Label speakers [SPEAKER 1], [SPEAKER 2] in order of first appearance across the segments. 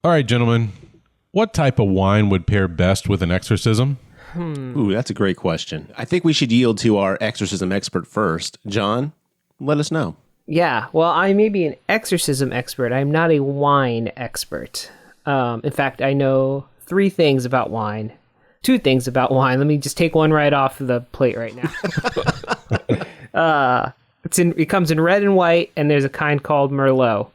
[SPEAKER 1] All right, gentlemen. What type of wine would pair best with an exorcism?
[SPEAKER 2] Ooh, that's a great question. I think we should yield to our exorcism expert first. John, let us know.
[SPEAKER 3] Yeah, well, I may be an exorcism expert. I'm not a wine expert. In fact, I know 3 things about wine. 2 things about wine. Let me just take one right off the plate right now. It comes in red and white, and there's a kind called Merlot.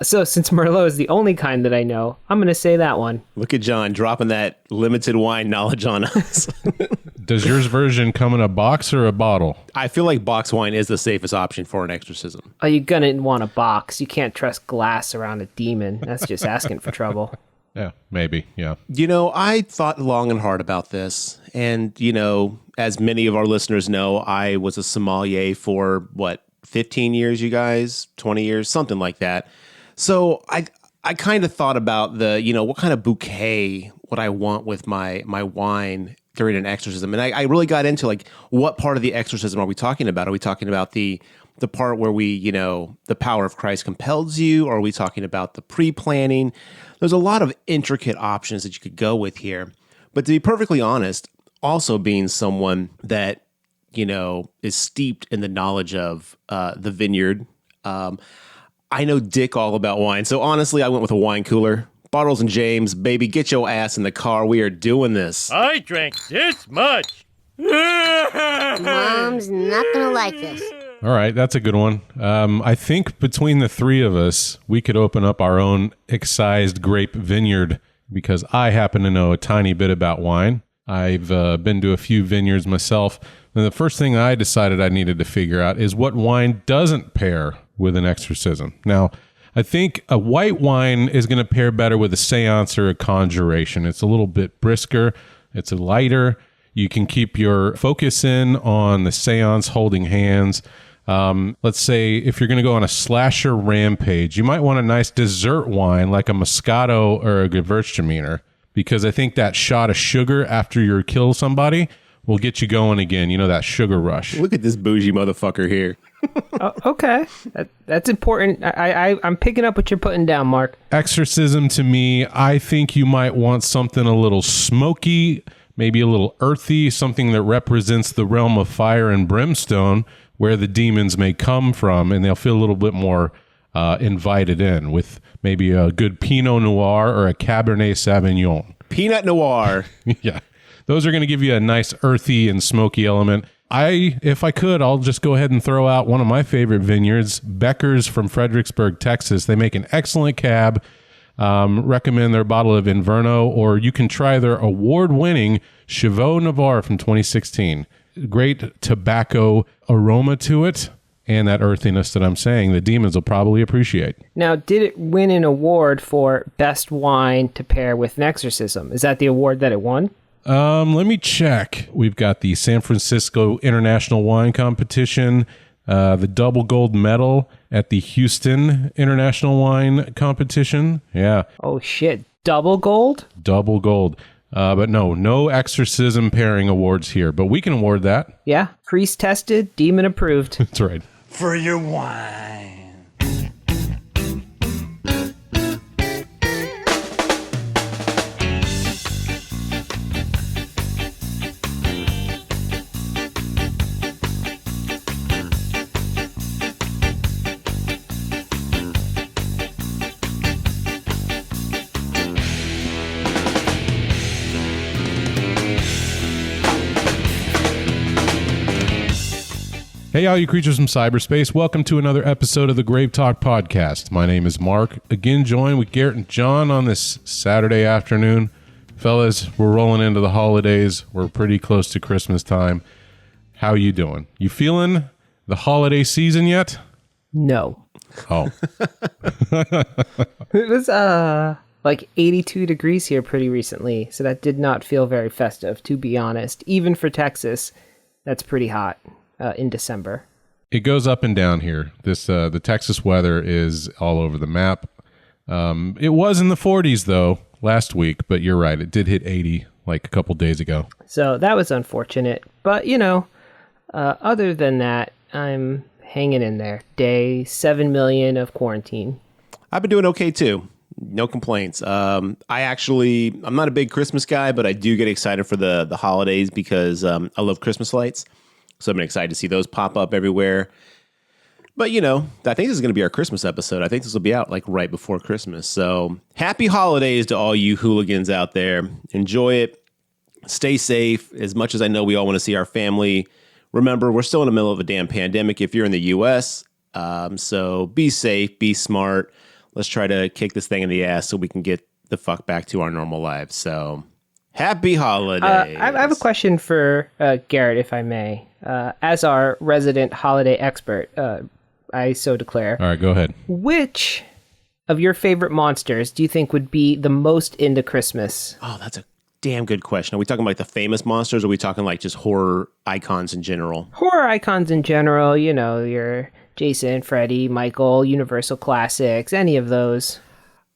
[SPEAKER 3] So since Merlot is the only kind that I know, I'm going to say that one.
[SPEAKER 2] Look at John dropping that limited wine knowledge on us.
[SPEAKER 1] Does yours version come in a box or a bottle?
[SPEAKER 2] I feel like box wine is the safest option for an exorcism.
[SPEAKER 3] Oh, you're going to want a box. You can't trust glass around a demon. That's just asking for trouble.
[SPEAKER 1] Yeah, maybe. Yeah.
[SPEAKER 2] You know, I thought long and hard about this. And, you know, as many of our listeners know, I was a sommelier for, 15 years, you guys? 20 years? Something like that. So I kind of thought about what kind of bouquet would I want with my wine during an exorcism. And I really got into what part of the exorcism are we talking about? Are we talking about the part where the power of Christ compels you? Or are we talking about the pre-planning? There's a lot of intricate options that you could go with here. But to be perfectly honest, also being someone that, is steeped in the knowledge of the vineyard, I know dick all about wine. So honestly, I went with a wine cooler. Bottles and James, baby, get your ass in the car. We are doing this.
[SPEAKER 4] I drank this much.
[SPEAKER 5] Mom's not gonna like this.
[SPEAKER 1] All right, that's a good one. I think between the 3 of us, we could open up our own excised grape vineyard because I happen to know a tiny bit about wine. I've been to a few vineyards myself. And the first thing I decided I needed to figure out is what wine doesn't pair with an exorcism. Now, I think a white wine is going to pair better with a seance or a conjuration. It's a little bit brisker. It's lighter. You can keep your focus in on the seance, holding hands. Let's say if you're going to go on a slasher rampage, you might want a nice dessert wine like a Moscato or a Gewürztraminer, because I think that shot of sugar after you kill somebody will get you going again. You know, that sugar rush.
[SPEAKER 2] Look at this bougie motherfucker here.
[SPEAKER 3] Okay. That's important. I'm picking up what you're putting down, Mark.
[SPEAKER 1] Exorcism to me, I think you might want something a little smoky, maybe a little earthy, something that represents the realm of fire and brimstone where the demons may come from, and they'll feel a little bit more invited in with maybe a good Pinot Noir or a Cabernet Sauvignon.
[SPEAKER 2] Pinot Noir.
[SPEAKER 1] Yeah. Those are going to give you a nice earthy and smoky element. If I could, I'll just go ahead and throw out one of my favorite vineyards, Becker's from Fredericksburg, Texas. They make an excellent cab. Recommend their bottle of Inverno, or you can try their award-winning Chivot Noir from 2016. Great tobacco aroma to it, and that earthiness that I'm saying the demons will probably appreciate.
[SPEAKER 3] Now, did it win an award for best wine to pair with an exorcism? Is that the award that it won?
[SPEAKER 1] Let me check. We've got the San Francisco International Wine Competition, the double gold medal at the Houston International Wine Competition. Yeah.
[SPEAKER 3] Oh, shit. Double gold?
[SPEAKER 1] Double gold. But no exorcism pairing awards here, but we can award that.
[SPEAKER 3] Yeah. Priest tested, demon approved.
[SPEAKER 1] That's right.
[SPEAKER 4] For your wine.
[SPEAKER 1] Hey, all you creatures from cyberspace. Welcome to another episode of the GraveTalk podcast. My name is Mark. Again, joined with Garrett and John on this Saturday afternoon. Fellas, we're rolling into the holidays. We're pretty close to Christmas time. How you doing? You feeling the holiday season yet?
[SPEAKER 3] No.
[SPEAKER 1] Oh.
[SPEAKER 3] It was like 82 degrees here pretty recently, so that did not feel very festive, to be honest. Even for Texas, that's pretty hot. In December.
[SPEAKER 1] It goes up and down here. The Texas weather is all over the map. It was in the 40s though last week, but you're right. It did hit 80 like a couple days ago.
[SPEAKER 3] So that was unfortunate. But other than that, I'm hanging in there. Day 7 million of quarantine.
[SPEAKER 2] I've been doing okay too. No complaints. I'm not a big Christmas guy, but I do get excited for the holidays because I love Christmas lights. So I've been excited to see those pop up everywhere. But, I think this is going to be our Christmas episode. I think this will be out like right before Christmas. So happy holidays to all you hooligans out there. Enjoy it. Stay safe. As much as I know we all want to see our family, remember, we're still in the middle of a damn pandemic if you're in the U.S. So be safe, be smart. Let's try to kick this thing in the ass so we can get the fuck back to our normal lives. So happy holidays.
[SPEAKER 3] I have a question for Garrett, if I may. As our resident holiday expert, I so declare.
[SPEAKER 1] All right, go ahead.
[SPEAKER 3] Which of your favorite monsters do you think would be the most into Christmas?
[SPEAKER 2] Oh, that's a damn good question. Are we talking about like the famous monsters, or are we talking like just horror icons in general?
[SPEAKER 3] Horror icons in general, your Jason, Freddy, Michael, Universal Classics, any of those.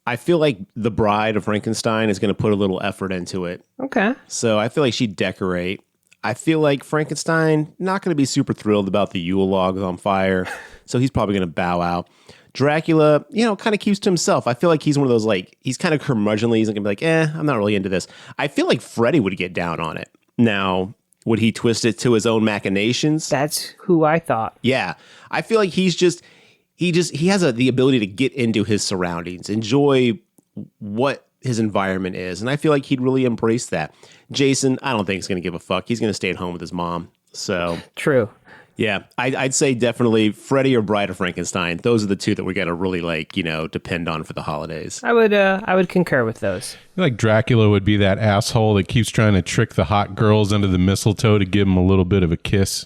[SPEAKER 2] I feel like the Bride of Frankenstein is going to put a little effort into it.
[SPEAKER 3] Okay.
[SPEAKER 2] So I feel like she'd decorate. I feel like Frankenstein, not going to be super thrilled about the Yule logs on fire. So he's probably going to bow out. Dracula, kind of keeps to himself. I feel like he's one of those, like, he's kind of curmudgeonly. He's going to be like, I'm not really into this. I feel like Freddy would get down on it. Now, would he twist it to his own machinations?
[SPEAKER 3] That's who I thought.
[SPEAKER 2] Yeah. I feel like he has the ability to get into his surroundings, enjoy what his environment is. And I feel like he'd really embrace that. Jason, I don't think he's going to give a fuck. He's going to stay at home with his mom. So
[SPEAKER 3] true.
[SPEAKER 2] Yeah, I'd say definitely Freddy or Bride of Frankenstein. Those are the two that we got to really depend on for the holidays.
[SPEAKER 3] I would concur with those.
[SPEAKER 1] I feel like Dracula would be that asshole that keeps trying to trick the hot girls under the mistletoe to give them a little bit of a kiss,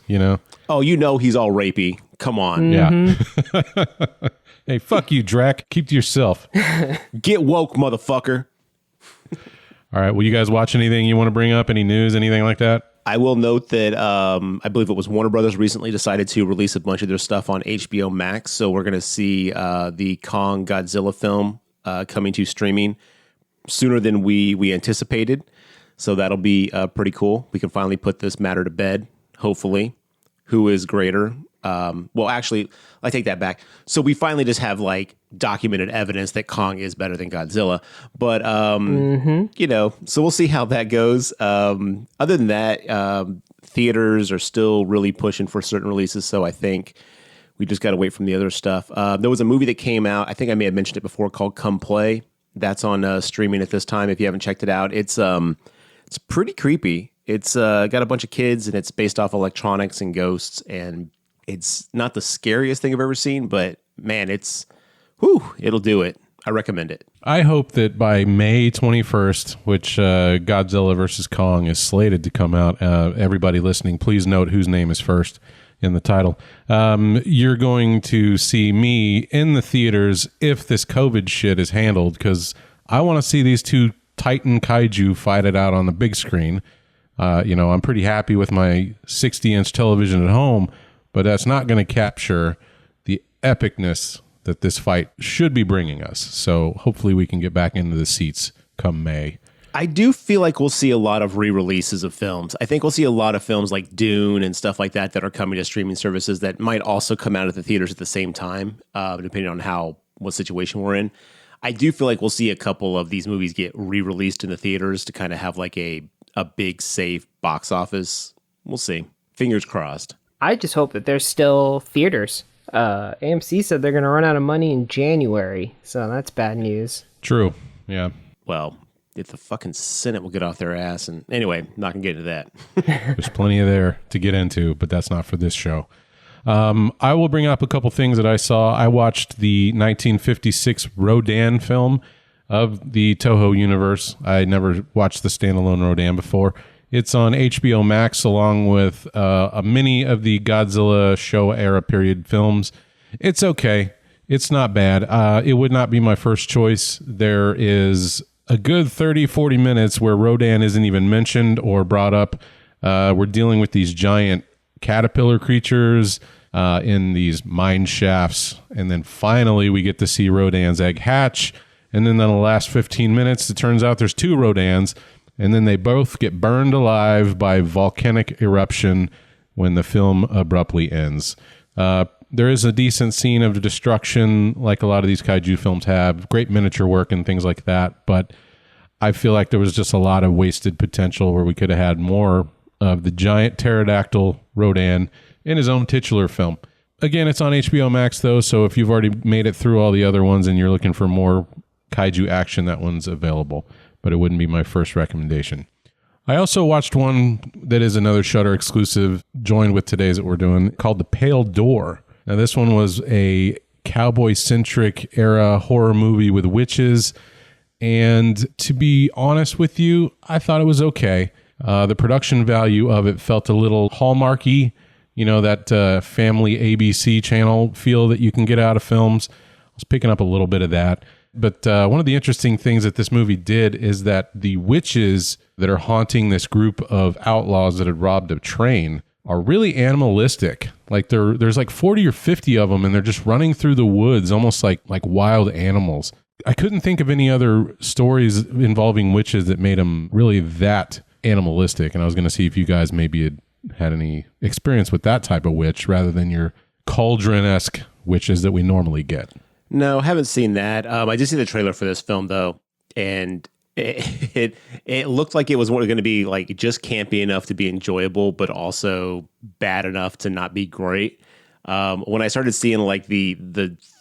[SPEAKER 2] Oh, he's all rapey. Come on.
[SPEAKER 1] Mm-hmm. Yeah. Hey, fuck you, Drac. Keep to yourself.
[SPEAKER 2] Get woke, motherfucker.
[SPEAKER 1] All right. Will you guys watch anything you want to bring up? Any news, anything like that?
[SPEAKER 2] I will note that I believe it was Warner Brothers recently decided to release a bunch of their stuff on HBO Max. So we're going to see the Kong Godzilla film coming to streaming sooner than we anticipated. So that'll be pretty cool. We can finally put this matter to bed, hopefully. Who is greater? Well, actually, I take that back. So we finally just have documented evidence that Kong is better than Godzilla. But, so we'll see how that goes. Other than that, theaters are still really pushing for certain releases. So I think we just got to wait from the other stuff. There was a movie that came out. I think I may have mentioned it before, called Come Play. That's on streaming at this time. If you haven't checked it out, it's pretty creepy. It's got a bunch of kids, and it's based off electronics and ghosts, and it's not the scariest thing I've ever seen, but man, it'll do it. I recommend it.
[SPEAKER 1] I hope that by May 21st, which Godzilla vs. Kong is slated to come out, everybody listening, please note whose name is first in the title. You're going to see me in the theaters if this COVID shit is handled, because I want to see these two Titan kaiju fight it out on the big screen. I'm pretty happy with my 60-inch television at home, but that's not going to capture the epicness that this fight should be bringing us. So hopefully we can get back into the seats come May.
[SPEAKER 2] I do feel like we'll see a lot of re-releases of films. I think we'll see a lot of films like Dune and stuff like that are coming to streaming services that might also come out at the theaters at the same time, depending on what situation we're in. I do feel like we'll see a couple of these movies get re-released in the theaters to kind of have a big, safe box office. We'll see. Fingers crossed.
[SPEAKER 3] I just hope that there's still theaters. AMC said they're going to run out of money in January, so that's bad news.
[SPEAKER 1] True. Yeah.
[SPEAKER 2] Well, if the fucking Senate will get off their ass, and anyway, not going to get into that.
[SPEAKER 1] There's plenty of there to get into, but that's not for this show. I will bring up a couple things that I saw. I watched the 1956 Rodan film of the Toho universe. I never watched the standalone Rodan before. It's on HBO Max along with a mini of the Godzilla show era period films. It's okay. It's not bad. It would not be my first choice. There is a good 30, 40 minutes where Rodan isn't even mentioned or brought up. We're dealing with these giant caterpillar creatures in these mine shafts. And then finally we get to see Rodan's egg hatch. And then in the last 15 minutes, it turns out there's two Rodans. And then they both get burned alive by volcanic eruption when the film abruptly ends. There is a decent scene of destruction like a lot of these kaiju films have, great miniature work and things like that, but I feel like there was just a lot of wasted potential where we could have had more of the giant pterodactyl Rodan in his own titular film. Again, it's on HBO Max though, so if you've already made it through all the other ones and you're looking for more kaiju action, that one's available, but it wouldn't be my first recommendation. I also watched one that is another Shudder exclusive, joined with today's that we're doing, called The Pale Door. Now, this one was a cowboy-centric era horror movie with witches, and to be honest with you, I thought it was okay. The production value of it felt a little Hallmarky, you know, that family ABC channel feel that you can get out of films. I was picking up a little bit of that. But one of the interesting things that this movie did is that the witches that are haunting this group of outlaws that had robbed a train are really animalistic. Like there's like 40 or 50 of them, and they're just running through the woods, almost like wild animals. I couldn't think of any other stories involving witches that made them really that animalistic. And I was going to see if you guys maybe had any experience with that type of witch rather than your cauldron-esque witches that we normally get.
[SPEAKER 2] No, haven't seen that. I did see the trailer for this film though, and it looked like it was going to be like just campy enough to be enjoyable, but also bad enough to not be great. When I started seeing like the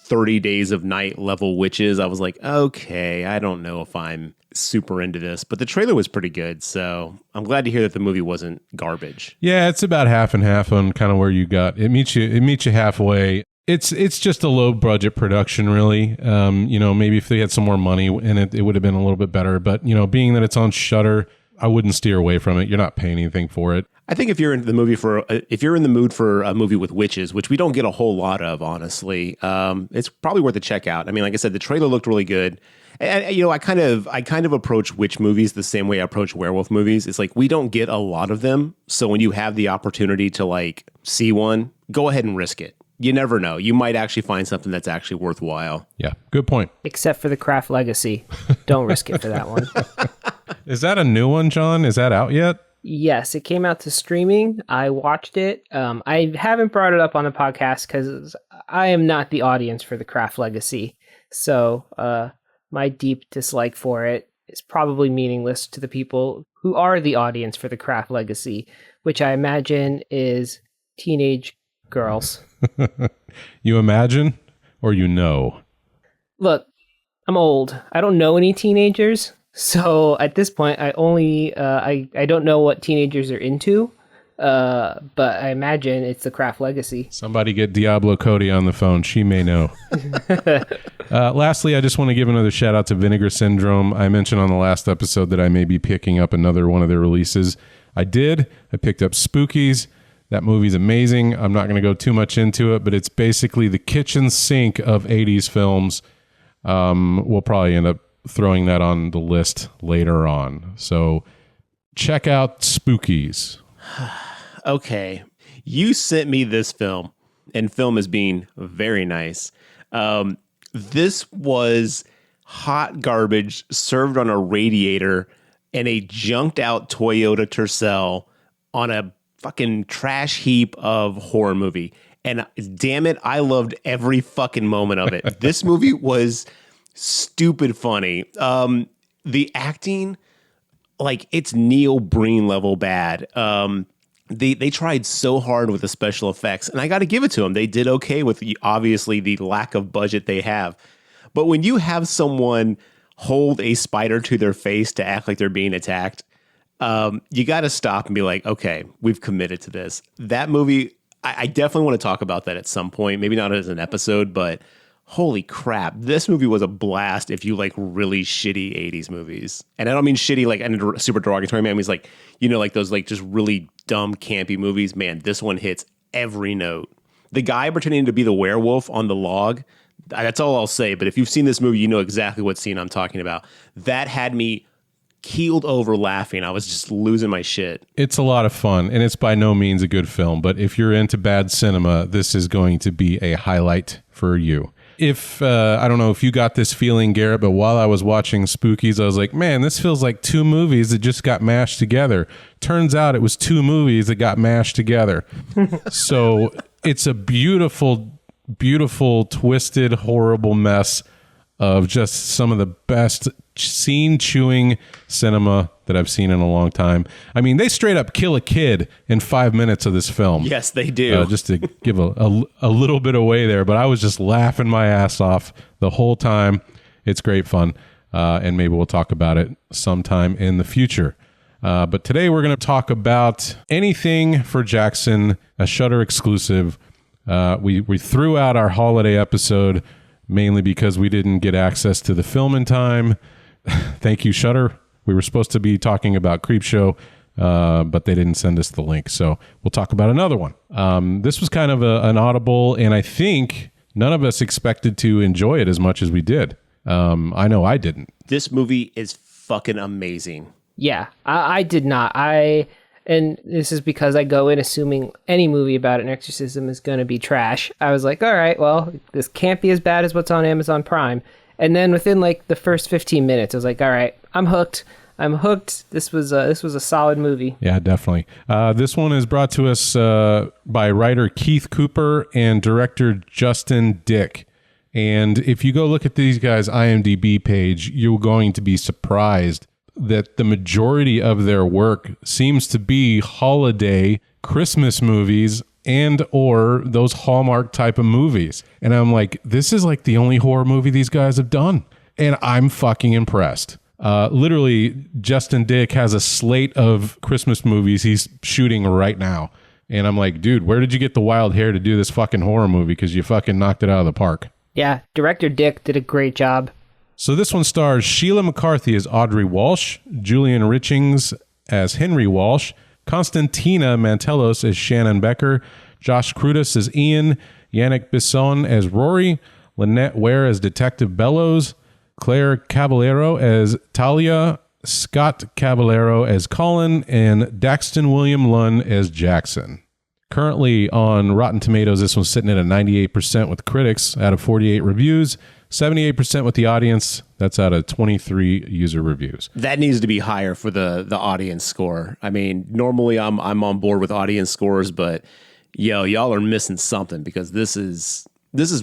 [SPEAKER 2] 30 Days of Night level witches, I was like, okay, I don't know if I'm super into this, but the trailer was pretty good, so I'm glad to hear that the movie wasn't garbage.
[SPEAKER 1] Yeah, it's about half and half on kind of where you got it. Meets you halfway. It's just a low budget production, really. You know, maybe if they had some more money in it, it would have been a little bit better. But you know, being that it's on Shudder, I wouldn't steer away from it. You're not paying anything for it.
[SPEAKER 2] I think if you're in the mood for a movie with witches, which we don't get a whole lot of, honestly, it's probably worth a check out. I mean, like I said, the trailer looked really good. And you know, I kind of approach witch movies the same way I approach werewolf movies. It's like we don't get a lot of them, so when you have the opportunity to like see one, go ahead and risk it. You never know. You might actually find something that's actually worthwhile.
[SPEAKER 1] Yeah, good point.
[SPEAKER 3] Except for the Craft Legacy. Don't risk it for that one.
[SPEAKER 1] Is that a new one, John? Is that out yet?
[SPEAKER 3] Yes, it came out to streaming. I watched it. I haven't brought it up on the podcast because I am not the audience for the Craft Legacy. So my deep dislike for it is probably meaningless to the people who are the audience for the Craft Legacy, which I imagine is teenage girls.
[SPEAKER 1] You imagine or you know?
[SPEAKER 3] Look, I'm old. I don't know any teenagers. So at this point, I only I don't know what teenagers are into, but I imagine it's the Craft Legacy.
[SPEAKER 1] Somebody get Diablo Cody on the phone. She may know. Lastly, I just want to give another shout out to Vinegar Syndrome. I mentioned on the last episode that I may be picking up another one of their releases. I did. I picked up Spookies. That movie's amazing. I'm not going to go too much into it, but it's basically the kitchen sink of 80s films. We'll probably end up throwing that on the list later on. So check out Spookies.
[SPEAKER 2] Okay. You sent me this film, and film is being very nice. This was hot garbage served on a radiator in a junked out Toyota Tercel on a fucking trash heap of horror movie. And damn it, I loved every fucking moment of it. This movie was stupid funny. The acting, like, it's Neil Breen level bad. They tried so hard with the special effects, and I got to give it to them. They did okay with obviously the lack of budget they have. But when you have someone hold a spider to their face to act like they're being attacked, you got to stop and be like, okay, we've committed to this. That movie, I definitely want to talk about that at some point. Maybe not as an episode, but holy crap, this movie was a blast if you like really shitty 80s movies. And I don't mean shitty like in a super derogatory manner. I mean, like, you know, like those like just really dumb, campy movies. Man, this one hits every note. The guy pretending to be the werewolf on the log, that's all I'll say. But if you've seen this movie, you know exactly what scene I'm talking about. That had me keeled over laughing. I was just losing my shit.
[SPEAKER 1] It's a lot of fun, and it's by no means a good film. But if you're into bad cinema, this is going to be a highlight for you. If, I don't know if you got this feeling, Garrett, but while I was watching Spookies, I was like, man, this feels like two movies that just got mashed together. Turns out it was two movies that got mashed together. So it's a beautiful beautiful, twisted, horrible mess of just some of the best scene-chewing cinema that I've seen in a long time. I mean, they straight up kill a kid in 5 minutes of this film.
[SPEAKER 2] Yes, they do.
[SPEAKER 1] Just to give a little bit away there, but I was just laughing my ass off the whole time. It's great fun, and maybe we'll talk about it sometime in the future. But today we're going to talk about anything for Jackson, a Shudder exclusive. We threw out our holiday episode mainly because we didn't get access to the film in time. Thank you, Shudder. We were supposed to be talking about Creepshow, but they didn't send us the link. So we'll talk about another one. This was kind of an audible, and I think none of us expected to enjoy it as much as we did. I know I didn't.
[SPEAKER 2] This movie is fucking amazing.
[SPEAKER 3] Yeah, I did not. And this is because I go in assuming any movie about an exorcism is going to be trash. I was like, all right, well, this can't be as bad as what's on Amazon Prime. And then within like the first 15 minutes, I was like, all right, I'm hooked. This was a solid movie.
[SPEAKER 1] Yeah, definitely. This one is brought to us by writer Keith Cooper and director Justin Dick. And if you go look at these guys' IMDb page, you're going to be surprised that the majority of their work seems to be holiday Christmas movies and or those Hallmark type of movies. And I'm like, this is like the only horror movie these guys have done. And I'm fucking impressed. Literally, Justin Dick has a slate of Christmas movies he's shooting right now. And I'm like, dude, where did you get the wild hair to do this fucking horror movie? Because you fucking knocked it out of the park.
[SPEAKER 3] Yeah, director Dick did a great job.
[SPEAKER 1] So this one stars Sheila McCarthy as Audrey Walsh, Julian Richings as Henry Walsh, Constantina Mantelos as Shannon Becker, Josh Crudis as Ian, Yannick Bisson as Rory, Lynette Ware as Detective Bellows, Claire Caballero as Talia, Scott Caballero as Colin, and Daxton William Lunn as Jackson. Currently on Rotten Tomatoes, this one's sitting at a 98% with critics out of 48 reviews, 78% with the audience. That's out of 23 user reviews.
[SPEAKER 2] That needs to be higher for the audience score. I mean, normally I'm on board with audience scores, but y'all are missing something because this is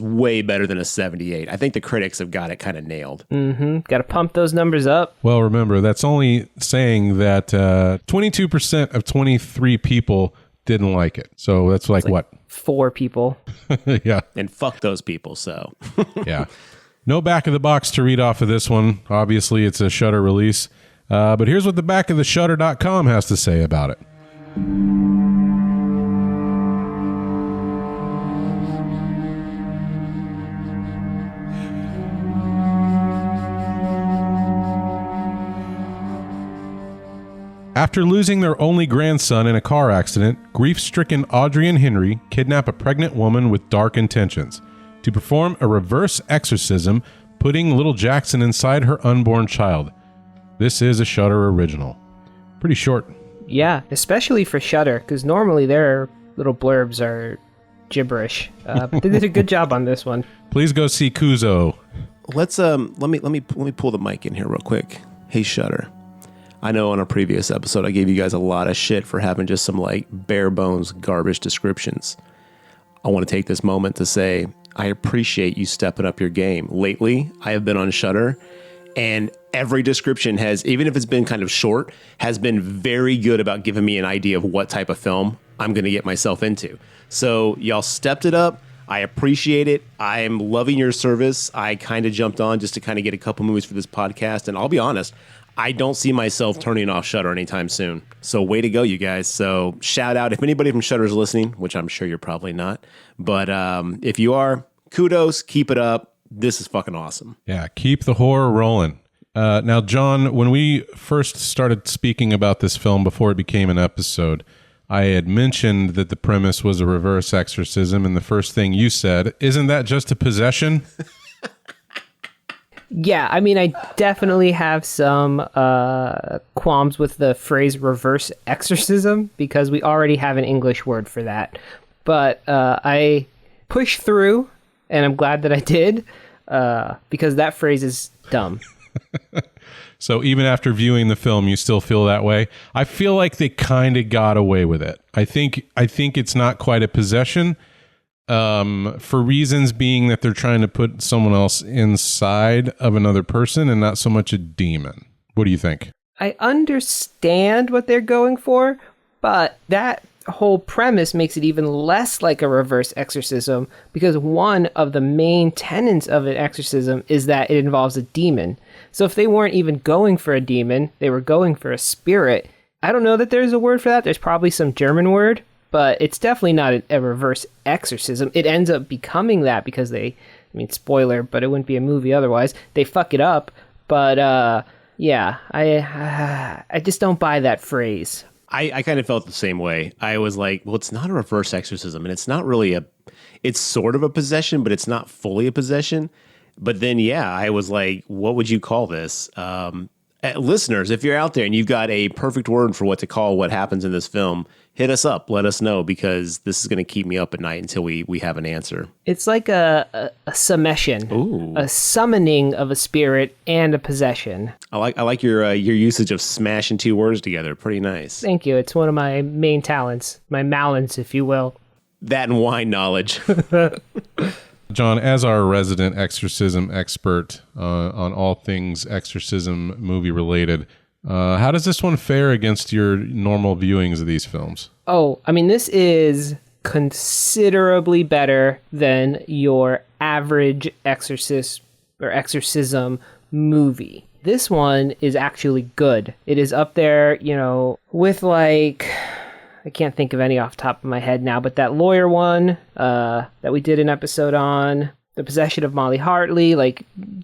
[SPEAKER 2] way better than a 78. I think the critics have got it kind of nailed.
[SPEAKER 3] Mm-hmm. Got to pump those numbers up.
[SPEAKER 1] Well, remember, that's only saying that 22% of 23 people didn't like it. So that's like what?
[SPEAKER 3] 4 people.
[SPEAKER 1] Yeah.
[SPEAKER 2] And fuck those people, so.
[SPEAKER 1] Yeah. No back of the box to read off of this one. Obviously, it's a Shudder release. But here's what the back of the Shudder.com has to say about it. After losing their only grandson in a car accident, grief-stricken Audrey and Henry kidnap a pregnant woman with dark intentions to perform a reverse exorcism, putting little Jackson inside her unborn child. This is a Shudder original. Pretty short.
[SPEAKER 3] Yeah, especially for Shudder, because normally their little blurbs are gibberish. But they did a good job on this one.
[SPEAKER 1] Please go see Kuzo.
[SPEAKER 2] Let's let me pull the mic in here real quick. Hey Shudder. I know on a previous episode I gave you guys a lot of shit for having just some like bare bones garbage descriptions. I want to take this moment to say I appreciate you stepping up your game. Lately, I have been on Shudder and every description has, even if it's been kind of short, has been very good about giving me an idea of what type of film I'm going to get myself into. So y'all stepped it up. I appreciate it. I'm loving your service. I kind of jumped on just to kind of get a couple movies for this podcast. And I'll be honest, I don't see myself turning off Shudder anytime soon. So way to go, you guys. So shout out. If anybody from Shudder is listening, which I'm sure you're probably not, but if you are, kudos, keep it up. This is fucking awesome.
[SPEAKER 1] Yeah, keep the horror rolling. Now, John, when we first started speaking about this film before it became an episode, I had mentioned that the premise was a reverse exorcism, and the first thing you said, isn't that just a possession?
[SPEAKER 3] Yeah, I mean, I definitely have some qualms with the phrase reverse exorcism because we already have an English word for that. But I pushed through, and I'm glad that I did because that phrase is dumb.
[SPEAKER 1] So even after viewing the film, you still feel that way? I feel like they kind of got away with it. I think it's not quite a possession. for reasons being that they're trying to put someone else inside of another person and not so much a demon. What do you think?
[SPEAKER 3] I understand what they're going for, but that whole premise makes it even less like a reverse exorcism, because one of the main tenets of an exorcism is that it involves a demon. So if they weren't even going for a demon, they were going for a spirit. I don't know that there's a word for that. There's probably some German word, but it's definitely not a reverse exorcism. It ends up becoming that because spoiler, but it wouldn't be a movie otherwise. They fuck it up, but yeah, I just don't buy that phrase.
[SPEAKER 2] I kind of felt the same way. I was like, well, it's not a reverse exorcism, and it's not really it's sort of a possession, but it's not fully a possession. But then, yeah, I was like, what would you call this? Listeners, if you're out there and you've got a perfect word for what to call what happens in this film, hit us up. Let us know, because this is going to keep me up at night until we have an answer.
[SPEAKER 3] It's like a summation,
[SPEAKER 2] Ooh.
[SPEAKER 3] A summoning of a spirit and a possession.
[SPEAKER 2] I like your usage of smashing two words together. Pretty nice.
[SPEAKER 3] Thank you. It's one of my main talents, my malins, if you will.
[SPEAKER 2] That and wine knowledge.
[SPEAKER 1] John, as our resident exorcism expert on all things exorcism movie related, how does this one fare against your normal viewings of these films?
[SPEAKER 3] Oh, I mean, this is considerably better than your average exorcism movie. This one is actually good. It is up there, with I can't think of any off the top of my head now, but that lawyer one that we did an episode on, The Possession of Molly Hartley,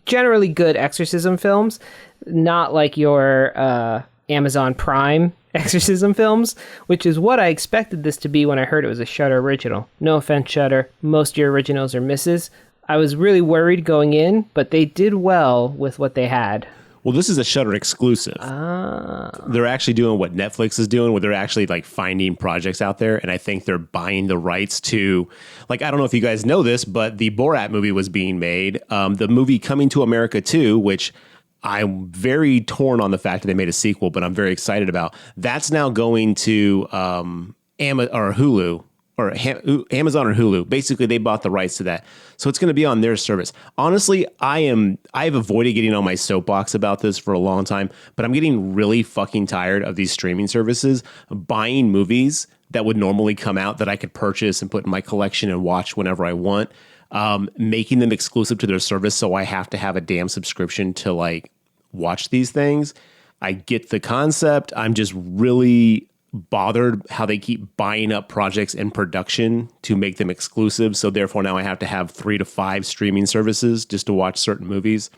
[SPEAKER 3] generally good exorcism films, not like your Amazon Prime exorcism films, which is what I expected this to be when I heard it was a Shudder original. No offense, Shudder. Most of your originals are misses. I was really worried going in, but they did well with what they had.
[SPEAKER 2] Well, this is a Shudder exclusive. They're actually doing what Netflix is doing, where they're actually finding projects out there, and I think they're buying the rights to, I don't know if you guys know this, but the Borat movie was being made. The movie Coming to America 2, which I'm very torn on the fact that they made a sequel, but I'm very excited about. That's now going to Hulu. Or Amazon or Hulu. Basically, they bought the rights to that. So it's going to be on their service. Honestly, I've avoided getting on my soapbox about this for a long time, but I'm getting really fucking tired of these streaming services buying movies that would normally come out that I could purchase and put in my collection and watch whenever I want, making them exclusive to their service, so I have to have a damn subscription to watch these things. I get the concept. I'm just really bothered how they keep buying up projects in production to make them exclusive. So therefore now I have to have 3 to 5 streaming services just to watch certain movies.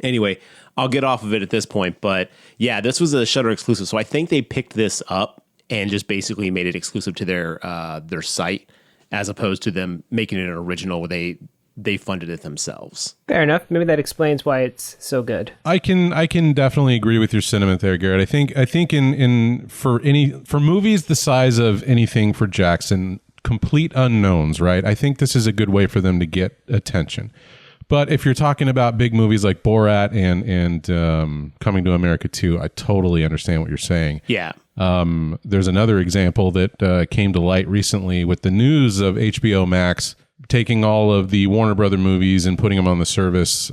[SPEAKER 2] Anyway, I'll get off of it at this point, but yeah, this was a Shudder exclusive. So I think they picked this up and just basically made it exclusive to their site, as opposed to them making it an original where they funded it themselves.
[SPEAKER 3] Fair enough. Maybe that explains why it's so good.
[SPEAKER 1] I can definitely agree with your sentiment there, Garrett. I think for movies the size of anything for Jackson, complete unknowns, right? I think this is a good way for them to get attention. But if you're talking about big movies like Borat and Coming to America 2, I totally understand what you're saying.
[SPEAKER 2] Yeah.
[SPEAKER 1] There's another example that came to light recently with the news of HBO Max taking all of the Warner Brother movies and putting them on the service.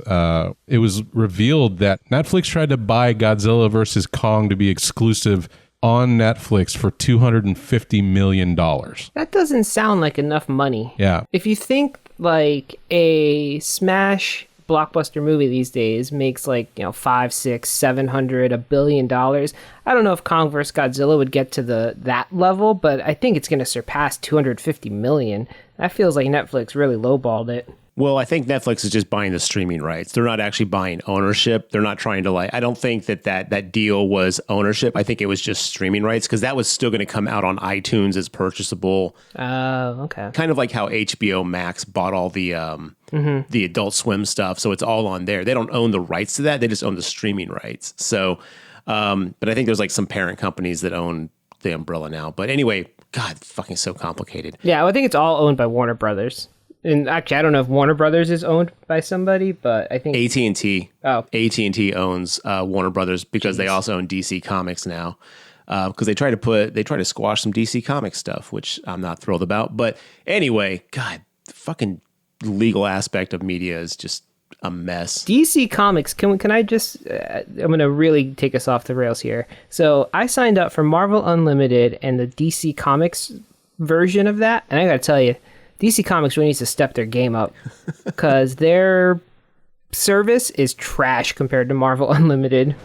[SPEAKER 1] It was revealed that Netflix tried to buy Godzilla vs. Kong to be exclusive on Netflix for $250 million.
[SPEAKER 3] That doesn't sound like enough money.
[SPEAKER 1] Yeah.
[SPEAKER 3] If you think a smash blockbuster movie these days makes 5, 6, 700, $1 billion. I don't know if Kong vs. Godzilla would get to that level, but I think it's going to surpass $250 million. That feels like Netflix really lowballed it.
[SPEAKER 2] Well, I think Netflix is just buying the streaming rights. They're not actually buying ownership. They're not trying to I don't think that deal was ownership. I think it was just streaming rights, because that was still going to come out on iTunes as purchasable.
[SPEAKER 3] Oh, okay.
[SPEAKER 2] Kind of like how HBO Max bought all the Adult Swim stuff. So it's all on there. They don't own the rights to that. They just own the streaming rights. So, but I think there's some parent companies that own the umbrella now. But anyway, God, fucking so complicated.
[SPEAKER 3] Yeah, I think it's all owned by Warner Brothers. And actually, I don't know if Warner Brothers is owned by somebody, but I think
[SPEAKER 2] AT&T.
[SPEAKER 3] Oh,
[SPEAKER 2] AT&T owns Warner Brothers, because they also own DC Comics now. Because they try to squash some DC Comics stuff, which I'm not thrilled about. But anyway, God, fucking legal aspect of media is just a mess.
[SPEAKER 3] DC Comics, can I just, I'm going to really take us off the rails here. So I signed up for Marvel Unlimited and the DC Comics version of that. And I got to tell you, DC Comics really needs to step their game up because their service is trash compared to Marvel Unlimited.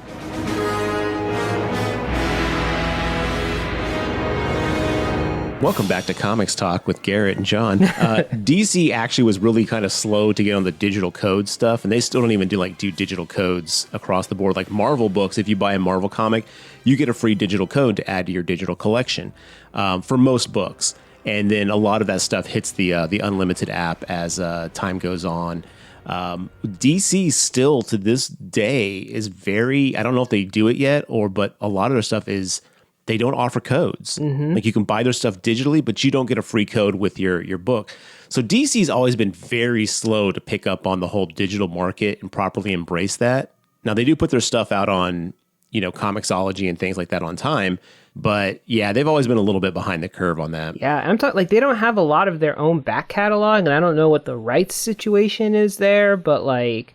[SPEAKER 2] Welcome back to Comics Talk with Garrett and John. DC actually was really kind of slow to get on the digital code stuff, and they still don't even do digital codes across the board. Like Marvel books, if you buy a Marvel comic, you get a free digital code to add to your digital collection for most books. And then a lot of that stuff hits the Unlimited app as time goes on. DC still to this day is very, I don't know if they do it yet, but a lot of their stuff is, they don't offer codes. Like you can buy their stuff digitally, but you don't get a free code with your book. So DC's always been very slow to pick up on the whole digital market and properly embrace that. Now they do put their stuff out on, Comixology and things like that on time. But yeah, they've always been a little bit behind the curve on that.
[SPEAKER 3] Yeah, I'm talking they don't have a lot of their own back catalog, and I don't know what the rights situation is there, but I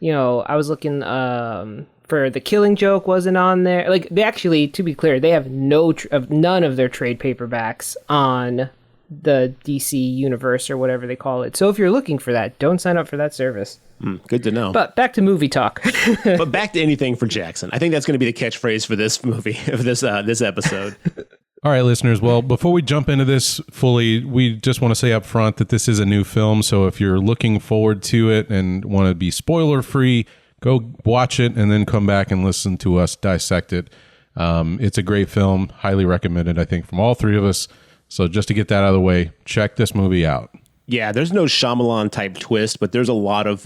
[SPEAKER 3] was looking for The Killing Joke wasn't on there. They actually, to be clear, they have none of their trade paperbacks on the DC universe or whatever they call it. So if you're looking for that, don't sign up for that service.
[SPEAKER 2] Good to know.
[SPEAKER 3] But back to movie talk.
[SPEAKER 2] But back to anything for Jackson. I think that's going to be the catchphrase for this movie, of this episode.
[SPEAKER 1] All right, listeners. Well, before we jump into this fully, we just want to say up front that this is a new film. So if you're looking forward to it and want to be spoiler free, go watch it and then come back and listen to us dissect it. It's a great film. Highly recommended, I think, from all three of us. So just to get that out of the way, check this movie out.
[SPEAKER 2] Yeah, there's no Shyamalan type twist, but there's a lot of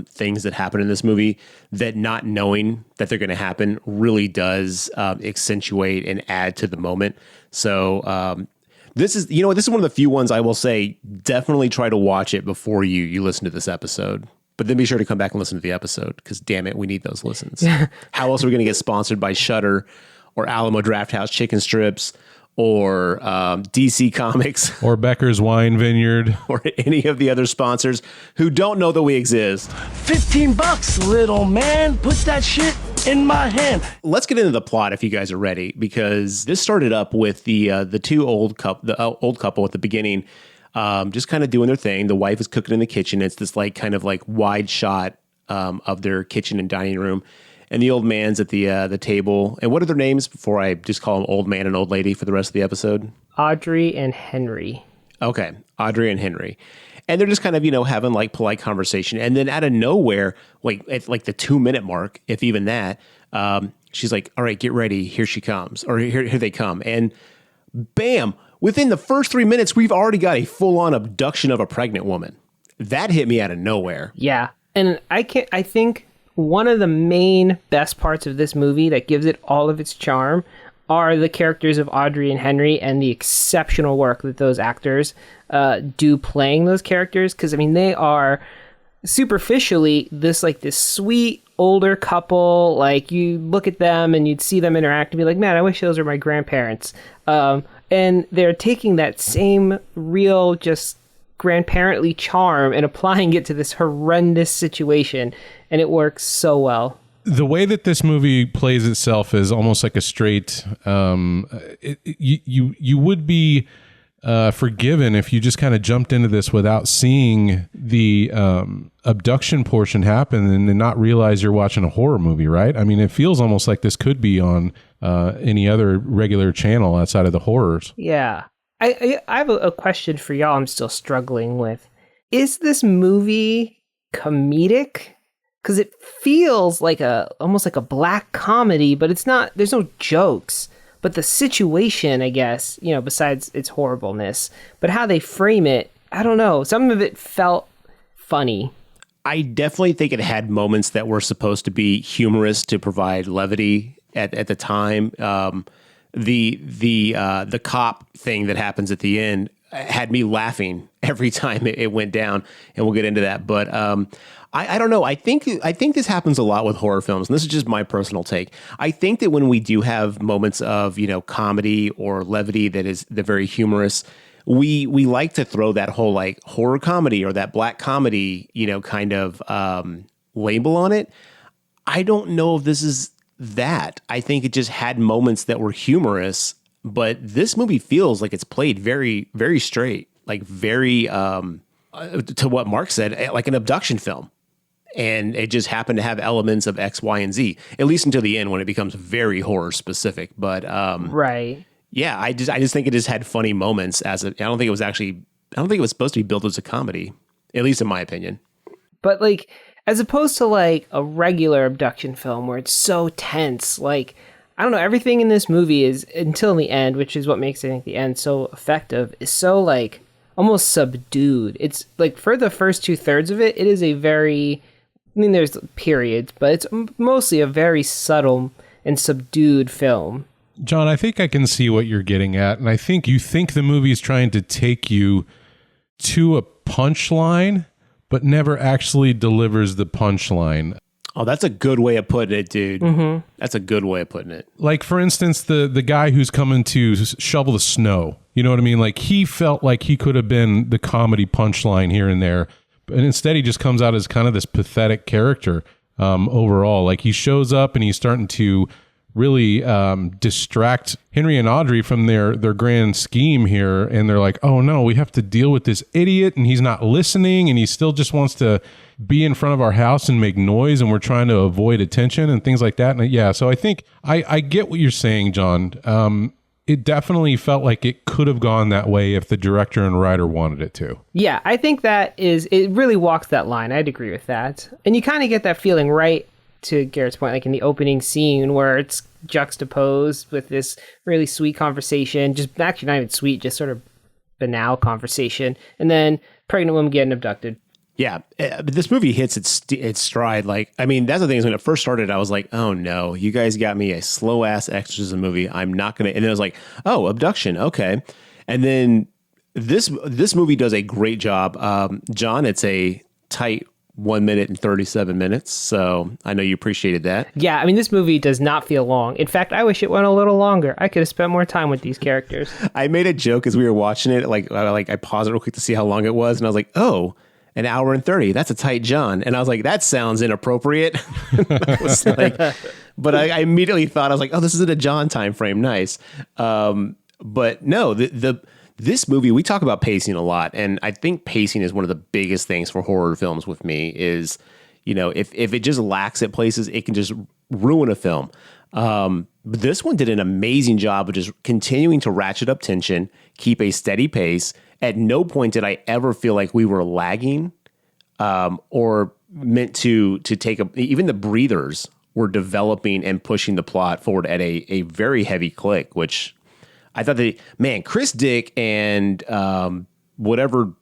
[SPEAKER 2] things that happen in this movie that not knowing that they're going to happen really does accentuate and add to the moment. So this is one of the few ones I will say, definitely try to watch it before you listen to this episode. But then be sure to come back and listen to the episode because, damn it, we need those listens. How else are we going to get sponsored by Shudder or Alamo Drafthouse Chicken Strips or DC Comics
[SPEAKER 1] or Becker's Wine Vineyard
[SPEAKER 2] or any of the other sponsors who don't know that we exist?
[SPEAKER 4] $15, little man. Put that shit in my hand.
[SPEAKER 2] Let's get into the plot if you guys are ready, because this started up with the old couple at the beginning. Just kind of doing their thing. The wife is cooking in the kitchen. It's this kind of wide shot of their kitchen and dining room. And the old man's at the table. And what are their names before I just call them old man and old lady for the rest of the episode?
[SPEAKER 3] Audrey and Henry.
[SPEAKER 2] Okay, Audrey and Henry. And they're just kind of, having polite conversation. And then out of nowhere, at the 2-minute mark, if even that, she's like, all right, get ready. Here she comes. Or here they come. And bam, within the first 3 minutes, we've already got a full-on abduction of a pregnant woman. That hit me out of nowhere.
[SPEAKER 3] Yeah. And I think one of the main best parts of this movie that gives it all of its charm are the characters of Audrey and Henry and the exceptional work that those actors do playing those characters. Because, they are superficially this sweet older couple. You look at them and you'd see them interact and be like, man, I wish those were my grandparents. And they're taking that same real, just grandparently charm and applying it to this horrendous situation, and it works so well.
[SPEAKER 1] The way that this movie plays itself is almost like a straight you would be forgiven if you just kind of jumped into this without seeing the abduction portion happen and not realize you're watching a horror movie, right? It feels almost like this could be on any other regular channel outside of the horrors.
[SPEAKER 3] Yeah. I have a question for y'all I'm still struggling with. Is this movie comedic? Because it feels almost like a black comedy, but it's not. There's no jokes. But the situation, I guess, besides its horribleness, but how they frame it, I don't know. Some of it felt funny.
[SPEAKER 2] I definitely think it had moments that were supposed to be humorous to provide levity at the time. The cop thing that happens at the end had me laughing every time it went down, and we'll get into that. But I don't know. I think this happens a lot with horror films, and this is just my personal take. I think that when we do have moments of comedy or levity that is very humorous, we like to throw that whole like horror comedy or that black comedy, kind of label on it. I don't know if this is that. I think it just had moments that were humorous, but this movie feels like it's played very, very straight, like very, to what Mark said, like an abduction film. And it just happened to have elements of X, Y, and Z, at least until the end when it becomes very horror specific. But
[SPEAKER 3] right.
[SPEAKER 2] Yeah, I just think it just had funny moments I don't think it was supposed to be built as a comedy, at least in my opinion.
[SPEAKER 3] But like, as opposed to like a regular abduction film where it's so tense, like, I don't know, everything in this movie is, until the end, which is what makes I think the end so effective, is so like almost subdued. It's like for the first 2/3 of it, it is a very, I mean, there's periods, but it's mostly a very subtle and subdued film.
[SPEAKER 1] John, I think I can see what you're getting at. And I think you think the movie's trying to take you to a punchline, but never actually delivers the punchline.
[SPEAKER 2] Oh, that's a good way of putting it, dude. Mm-hmm. That's a good way of putting it.
[SPEAKER 1] Like, for instance, the guy who's coming to shovel the snow. You know what I mean? Like, he felt like he could have been the comedy punchline here and there. And instead, he just comes out as kind of this pathetic character overall. Like, he shows up and he's starting to really distract Henry and Audrey from their grand scheme here. And they're like, oh, no, we have to deal with this idiot. And he's not listening. And he still just wants to be in front of our house and make noise. And we're trying to avoid attention and things like that. And yeah, so I think I get what you're saying, John. It definitely felt like it could have gone that way if the director and writer wanted it to.
[SPEAKER 3] Yeah, I think it really walks that line. I'd agree with that. And you kind of get that feeling right to Garrett's point, like in the opening scene where it's juxtaposed with this really sweet conversation, just actually not even sweet, just sort of banal conversation. And then pregnant woman getting abducted.
[SPEAKER 2] Yeah, but this movie hits its stride. Like, I mean, that's the thing is when it first started, I was like, oh no, you guys got me a slow ass exorcism movie. I'm not going to. And then I was like, oh, abduction. Okay. And then this movie does a great job. John, it's a tight 1 minute and 37 minutes. So I know you appreciated that.
[SPEAKER 3] Yeah, I mean, this movie does not feel long. In fact, I wish it went a little longer. I could have spent more time with these characters. I
[SPEAKER 2] made a joke as we were watching it. Like I paused it real quick to see how long it was. And I was like, oh, an hour and 30. That's a tight John. And I was like, that sounds inappropriate. But I immediately thought, I was like, oh, this isn't a John time frame. Nice. But no, this movie, we talk about pacing a lot. And I think pacing is one of the biggest things for horror films with me is, if it just lacks at places, it can just ruin a film. But this one did an amazing job of just continuing to ratchet up tension, keep a steady pace. At no point did I ever feel like we were lagging or meant to take even the breathers were developing and pushing the plot forward at a very heavy click, which I thought Chris Dick and whatever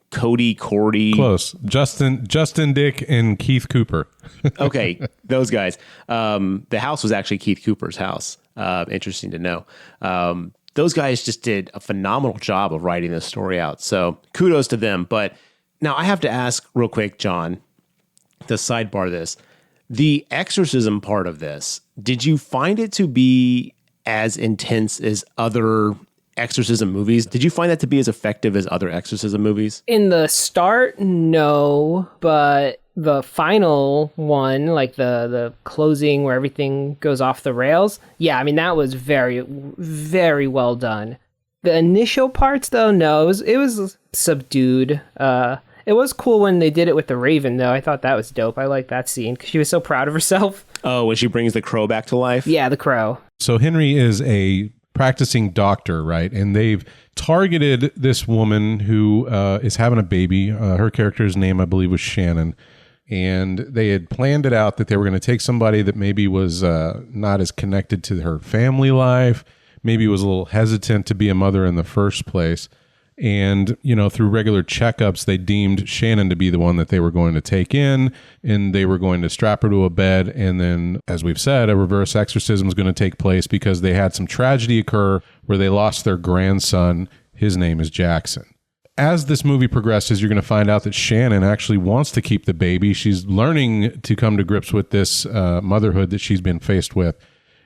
[SPEAKER 2] Cordy.
[SPEAKER 1] Close. Justin Dick and Keith Cooper.
[SPEAKER 2] Okay, those guys. The house was actually Keith Cooper's house. Interesting to know. Those guys just did a phenomenal job of writing this story out. So kudos to them. But now I have to ask real quick, John, to sidebar this. The exorcism part of this, did you find it to be as intense as other exorcism movies? Did you find that to be as effective as other exorcism movies?
[SPEAKER 3] In the start, no, but the final one, like the closing where everything goes off the rails, yeah, I mean, that was very, very well done. The initial parts, though, no, it was subdued. It was cool when they did it with the Raven, though. I thought that was dope. I liked that scene because she was so proud of herself.
[SPEAKER 2] Oh, when she brings the crow back to life?
[SPEAKER 3] Yeah, the crow.
[SPEAKER 1] So Henry is a practicing doctor, right? And they've targeted this woman who is having a baby. Her character's name, I believe, was Shannon. And they had planned it out that they were going to take somebody that maybe was not as connected to her family life, maybe was a little hesitant to be a mother in the first place. And, through regular checkups, they deemed Shannon to be the one that they were going to take in, and they were going to strap her to a bed. And then, as we've said, a reverse exorcism is going to take place because they had some tragedy occur where they lost their grandson. His name is Jackson. As this movie progresses, you're going to find out that Shannon actually wants to keep the baby. She's learning to come to grips with this motherhood that she's been faced with.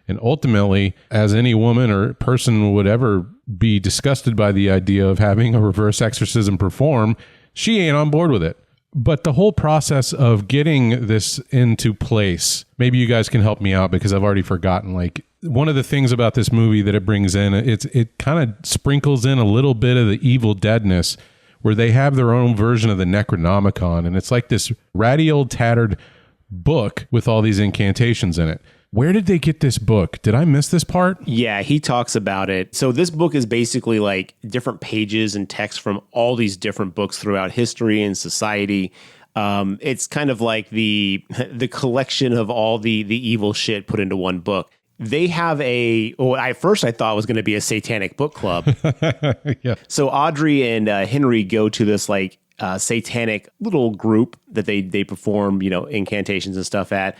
[SPEAKER 1] And ultimately, as any woman or person would ever be disgusted by the idea of having a reverse exorcism performed, she ain't on board with it. But the whole process of getting this into place, maybe you guys can help me out because I've already forgotten. Like, one of the things about this movie that it brings in, it kind of sprinkles in a little bit of the Evil Deadness, where they have their own version of the Necronomicon, and it's like this ratty old tattered book with all these incantations in it. Where did they get this book? Did I miss this part?
[SPEAKER 2] Yeah, he talks about it. So this book is basically like different pages and text from all these different books throughout history and society. It's kind of like the collection of all the evil shit put into one book. They have at first I thought it was going to be a satanic book club.
[SPEAKER 1] Yeah.
[SPEAKER 2] So Audrey and Henry go to this like satanic little group that they perform, incantations and stuff at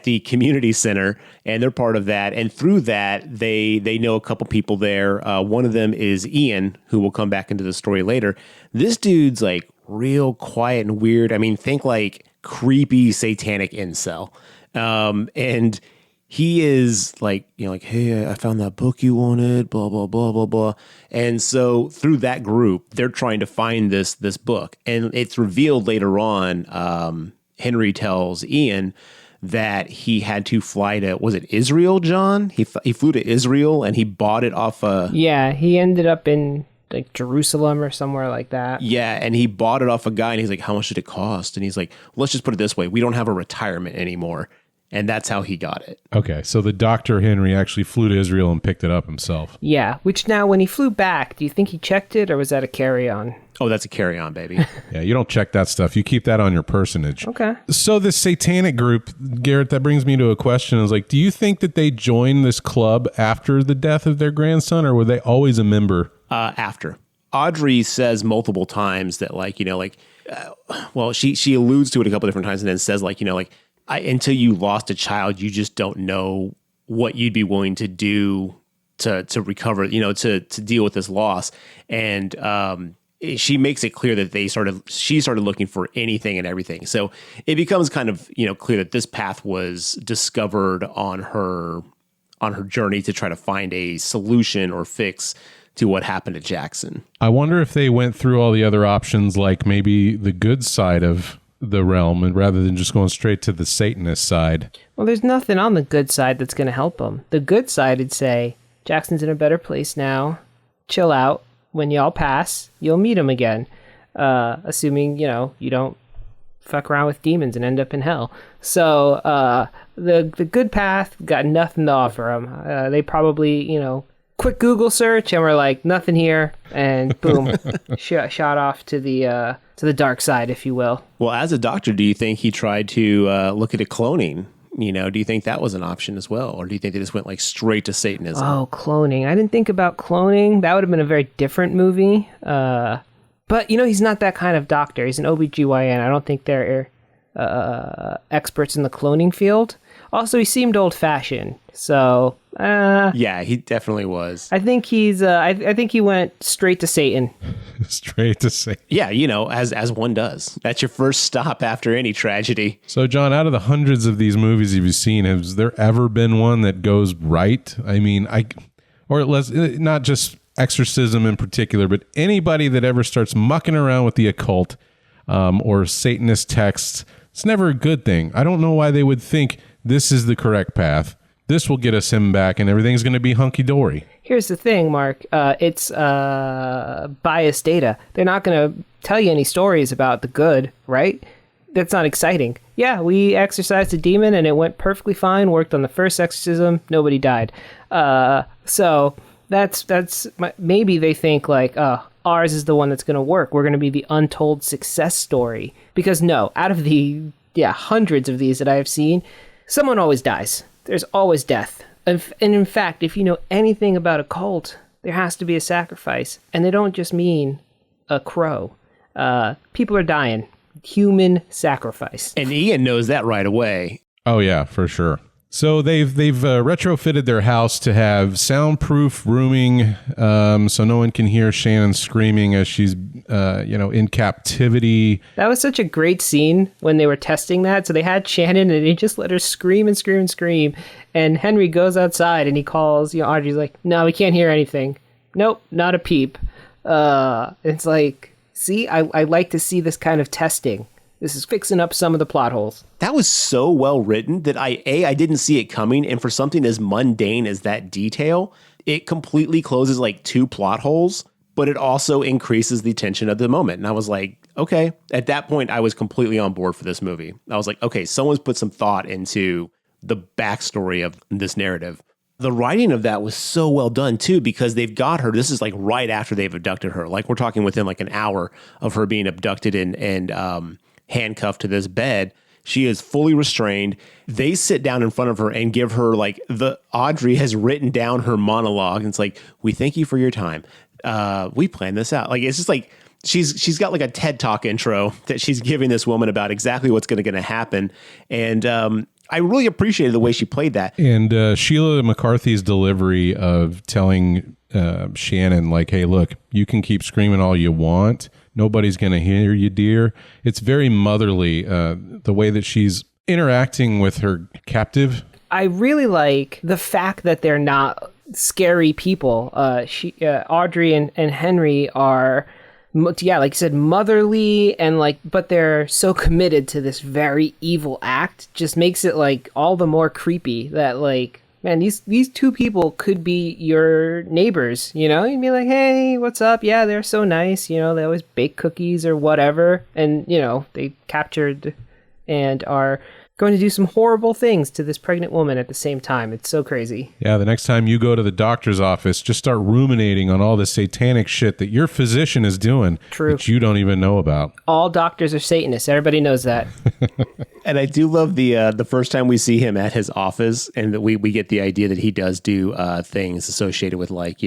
[SPEAKER 2] the community center, and they're part of that. And through that, they know a couple people there. One of them is Ian, who will come back into the story later. This dude's like real quiet and weird. I mean, think like creepy satanic incel. And he is like, hey, I found that book you wanted, blah, blah, blah, blah, blah. And so through that group, they're trying to find this book. And it's revealed later on, Henry tells Ian that he had to fly to, was it Israel, John? He flew to Israel and he bought it off
[SPEAKER 3] Yeah, he ended up in like Jerusalem or somewhere like that.
[SPEAKER 2] Yeah, and he bought it off a guy and he's like, how much did it cost? And he's like, let's just put it this way. We don't have a retirement anymore. And that's how he got it.
[SPEAKER 1] Okay, so the Dr. Henry actually flew to Israel and picked it up himself.
[SPEAKER 3] Yeah, which now when he flew back, do you think he checked it or was that a carry-on?
[SPEAKER 2] Oh, that's a carry-on, baby.
[SPEAKER 1] Yeah, you don't check that stuff. You keep that on your personage.
[SPEAKER 3] Okay.
[SPEAKER 1] So this satanic group, Garrett, that brings me to a question. Is like, do you think that they joined this club after the death of their grandson, or were they always a member?
[SPEAKER 2] After. Audrey says multiple times that she alludes to it a couple different times and then says until you lost a child, you just don't know what you'd be willing to do to recover, to deal with this loss. And she makes it clear that she started looking for anything and everything. So it becomes kind of, clear that this path was discovered on her journey to try to find a solution or fix to what happened to Jackson.
[SPEAKER 1] I wonder if they went through all the other options, like maybe the good side of the realm, and rather than just going straight to the Satanist side.
[SPEAKER 3] Well, there's nothing on the good side that's going to help him. The good side would say, Jackson's in a better place now. Chill out. When y'all pass, you'll meet him again. Assuming, you don't fuck around with demons and end up in hell. So the good path got nothing to offer him. They probably, quick Google search and we're like, nothing here. And boom, shot off to the dark side, if you will.
[SPEAKER 2] Well, as a doctor, do you think he tried to look at a cloning? Do you think that was an option as well? Or do you think they just went straight to Satanism?
[SPEAKER 3] Oh, cloning. I didn't think about cloning. That would have been a very different movie. But, he's not that kind of doctor. He's an OBGYN. I don't think they're experts in the cloning field. Also, he seemed old-fashioned. So,
[SPEAKER 2] yeah, he definitely was.
[SPEAKER 3] I think he's. I think he went straight to Satan.
[SPEAKER 1] Straight to Satan.
[SPEAKER 2] Yeah, as one does. That's your first stop after any tragedy.
[SPEAKER 1] So, John, out of the hundreds of these movies you've seen, has there ever been one that goes right? I mean, not just exorcism in particular, but anybody that ever starts mucking around with the occult or Satanist texts, it's never a good thing. I don't know why they would think this is the correct path. This will get us him back and everything's going to be hunky-dory.
[SPEAKER 3] Here's the thing, Mark. It's biased data. They're not going to tell you any stories about the good, right? That's not exciting. Yeah, we exorcised a demon and it went perfectly fine. Worked on the first exorcism. Nobody died. So that's maybe they think ours is the one that's going to work. We're going to be the untold success story. Because no, out of the hundreds of these that I have seen, someone always dies. There's always death. And in fact, if you know anything about a cult, there has to be a sacrifice. And they don't just mean a crow. People are dying. Human sacrifice.
[SPEAKER 2] And Ian knows that right away.
[SPEAKER 1] Oh, yeah, for sure. So they've retrofitted their house to have soundproof rooming, so no one can hear Shannon screaming as she's in captivity.
[SPEAKER 3] That was such a great scene when they were testing that. So they had Shannon and they just let her scream and scream and scream. And Henry goes outside and he calls. Audrey's like, "No, we can't hear anything. Nope, not a peep." It's like, see, I like to see this kind of testing. This is fixing up some of the plot holes.
[SPEAKER 2] That was so well written that I didn't see it coming. And for something as mundane as that detail, it completely closes like 2 plot holes, but it also increases the tension of the moment. And I was like, okay, at that point, I was completely on board for this movie. I was like, okay, someone's put some thought into the backstory of this narrative. The writing of that was so well done too, because they've got her. This is like right after they've abducted her. Like we're talking within like an hour of her being abducted and handcuffed to this bed. She is fully restrained. They sit down in front of her and give her like Audrey has written down her monologue. And it's like, "We thank you for your time. We planned this out." Like, it's just like, she's got like a TED Talk intro that she's giving this woman about exactly what's going to happen. And, I really appreciated the way she played that.
[SPEAKER 1] And Sheila McCarthy's delivery of telling Shannon, like, "Hey, look, you can keep screaming all you want. Nobody's going to hear you, dear." It's very motherly, the way that she's interacting with her captive.
[SPEAKER 3] I really like the fact that they're not scary people. Audrey and Henry are, like you said, motherly, and like, but they're so committed to this very evil act. Just makes it like all the more creepy that like, man, these 2 people could be your neighbors, You'd be like, "Hey, what's up? Yeah, they're so nice. They always bake cookies or whatever." And, they captured and are going to do some horrible things to this pregnant woman at the same time. It's so crazy.
[SPEAKER 1] Yeah, the next time you go to the doctor's office, just start ruminating on all the satanic shit that your physician is doing.
[SPEAKER 3] True.
[SPEAKER 1] That you don't even know about.
[SPEAKER 3] All doctors are Satanists. Everybody knows that.
[SPEAKER 2] And I do love the first time we see him at his office, and that we get the idea that he does do things associated with like,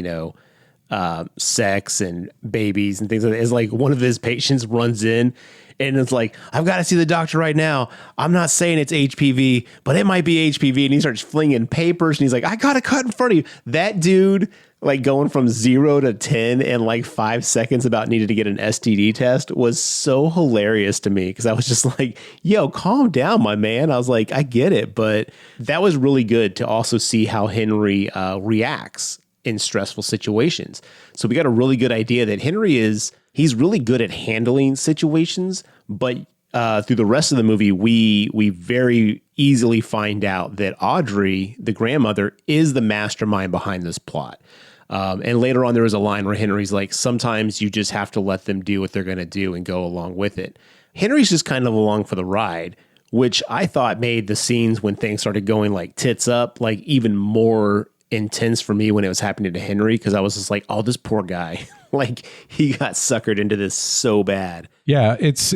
[SPEAKER 2] sex and babies and things like that. It's like one of his patients runs in and it's like, "I've got to see the doctor right now. I'm not saying it's HPV, but it might be HPV." And he starts flinging papers and he's like, "I got a cut in front of you." That dude, like going from 0 to 10 in like 5 seconds about needed to get an STD test, was so hilarious to me, because I was just like, "Yo, calm down, my man." I was like, I get it. But that was really good to also see how Henry reacts in stressful situations. So we got a really good idea that he's really good at handling situations, but through the rest of the movie, we very easily find out that Audrey, the grandmother, is the mastermind behind this plot. And later on, there was a line where Henry's like, "Sometimes you just have to let them do what they're going to do and go along with it." Henry's just kind of along for the ride, which I thought made the scenes when things started going like tits up, like even more intense for me when it was happening to Henry, because I was just like, "Oh, this poor guy." Like, he got suckered into this so bad.
[SPEAKER 1] Yeah, it's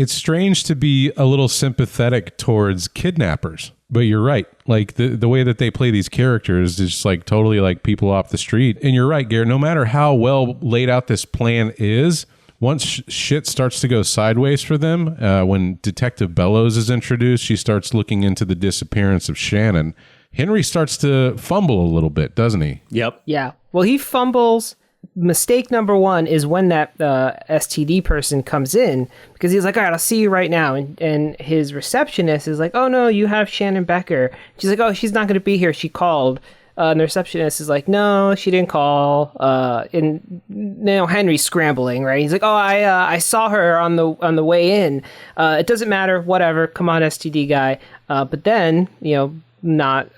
[SPEAKER 1] strange to be a little sympathetic towards kidnappers, but you're right. Like the way that they play these characters is just like totally like people off the street. And you're right, Garrett, no matter how well laid out this plan is, once shit starts to go sideways for them, when Detective Bellows is introduced, she starts looking into the disappearance of Shannon. Henry starts to fumble a little bit, doesn't he?
[SPEAKER 2] Yep.
[SPEAKER 3] Yeah. Well, he fumbles. Mistake number 1 is when that STD person comes in, because he's like, "All right, I'll see you right now." And his receptionist is like, "Oh, no, you have Shannon Becker." She's like, "Oh, she's not going to be here. She called." And the receptionist is like, "No, she didn't call." And Henry's scrambling, right? He's like, "Oh, I saw her on the way in. It doesn't matter. Whatever. Come on, STD guy." But then, not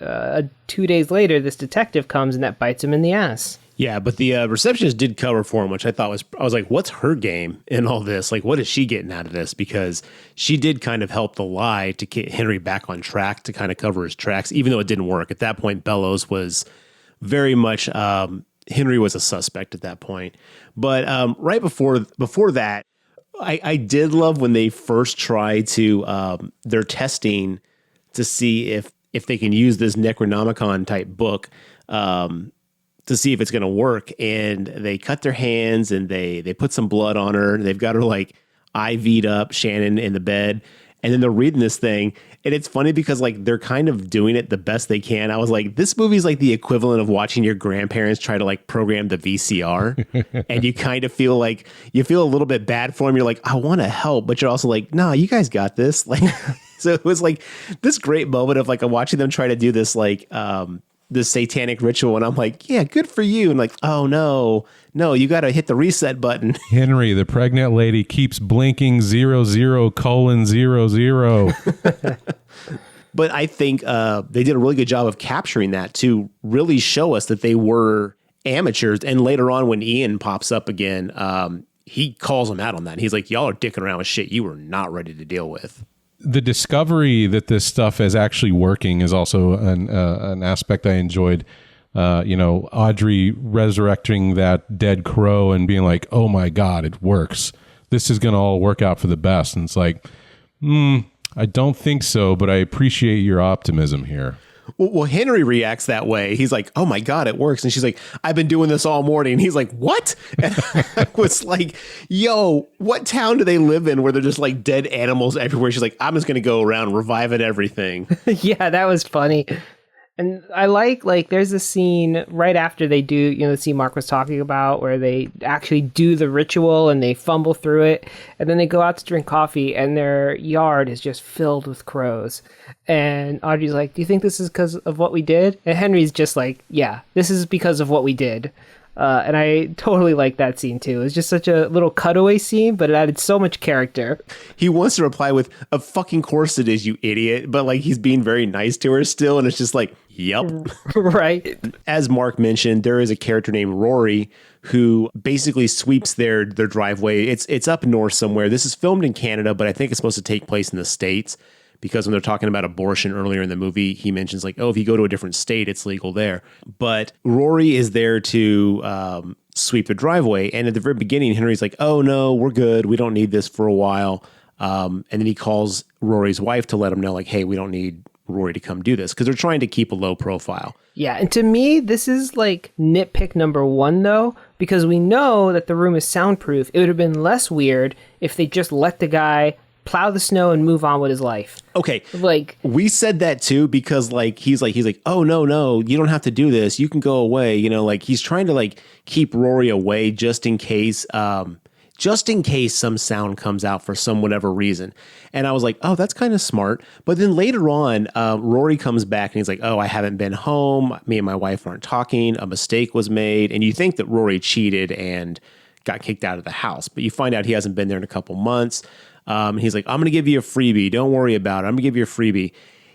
[SPEAKER 3] 2 days later, this detective comes and that bites him in the ass.
[SPEAKER 2] Yeah, but the receptionist did cover for him, which I was like, what's her game in all this? Like, what is she getting out of this? Because she did kind of help the lie to get Henry back on track, to kind of cover his tracks, even though it didn't work. At that point, Bellows was very much, Henry was a suspect at that point. But right before that, I did love when they first try to, they're testing to see if they can use this Necronomicon type book, to see if it's going to work. And they cut their hands and they put some blood on her. They've got her like IV'd up, Shannon, in the bed. And then they're reading this thing. And it's funny because like they're kind of doing it the best they can. I was like, this movie's like the equivalent of watching your grandparents try to like program the VCR. And you kind of feel like you feel a little bit bad for them. You're like, I want to help. But you're also like, nah, you guys got this. Like, so it was like this great moment of like watching them try to do this like this satanic ritual. And I'm like, yeah, good for you. And like, oh, no, you got to hit the reset button.
[SPEAKER 1] Henry, the pregnant lady, keeps blinking 00:00.
[SPEAKER 2] But I think they did a really good job of capturing that to really show us that they were amateurs. And later on, when Ian pops up again, he calls them out on that. He's like, y'all are dicking around with shit you were not ready to deal with.
[SPEAKER 1] The discovery that this stuff is actually working is also an aspect I enjoyed. Audrey resurrecting that dead crow and being like, oh my God, it works. This is going to all work out for the best. And it's like, I don't think so, but I appreciate your optimism here.
[SPEAKER 2] Well, Henry reacts that way. He's like, oh my God, it works. And she's like, I've been doing this all morning. And he's like, what? And I was like, yo, what town do they live in where they're just like dead animals everywhere? She's like, I'm just going to go around reviving everything.
[SPEAKER 3] Yeah, that was funny. And I like there's a scene right after they do, the scene Mark was talking about where they actually do the ritual and they fumble through it. And then they go out to drink coffee and their yard is just filled with crows. And Audrey's like, do you think this is because of what we did? And Henry's just like, yeah, this is because of what we did. And I totally like that scene too. It was just such a little cutaway scene, but it added so much character.
[SPEAKER 2] He wants to reply with, of fucking course it is, you idiot. But like he's being very nice to her still. And it's just like, yep.
[SPEAKER 3] Right.
[SPEAKER 2] As Mark mentioned, there is a character named Rory who basically sweeps their driveway. It's up north somewhere. This is filmed in Canada, but I think it's supposed to take place in the States. Because when they're talking about abortion earlier in the movie, he mentions like, oh, if you go to a different state, it's legal there. But Rory is there to sweep the driveway. And at the very beginning, Henry's like, oh, no, we're good. We don't need this for a while. And then he calls Rory's wife to let him know like, hey, we don't need Rory to come do this because they're trying to keep a low profile.
[SPEAKER 3] Yeah. And to me, this is like nitpick number one, though, because we know that the room is soundproof. It would have been less weird if they just let the guy plow the snow and move on with his life.
[SPEAKER 2] Okay.
[SPEAKER 3] Like
[SPEAKER 2] we said that too, because he's like, oh no, you don't have to do this. You can go away. Like he's trying to like keep Rory away just in case some sound comes out for some whatever reason. And I was like, oh, that's kind of smart. But then later on, Rory comes back and he's like, oh, I haven't been home. Me and my wife aren't talking. A mistake was made. And you think that Rory cheated and got kicked out of the house, but you find out he hasn't been there in a couple months. He's like, I'm going to give you a freebie. Don't worry about it. I'm going to give you a freebie.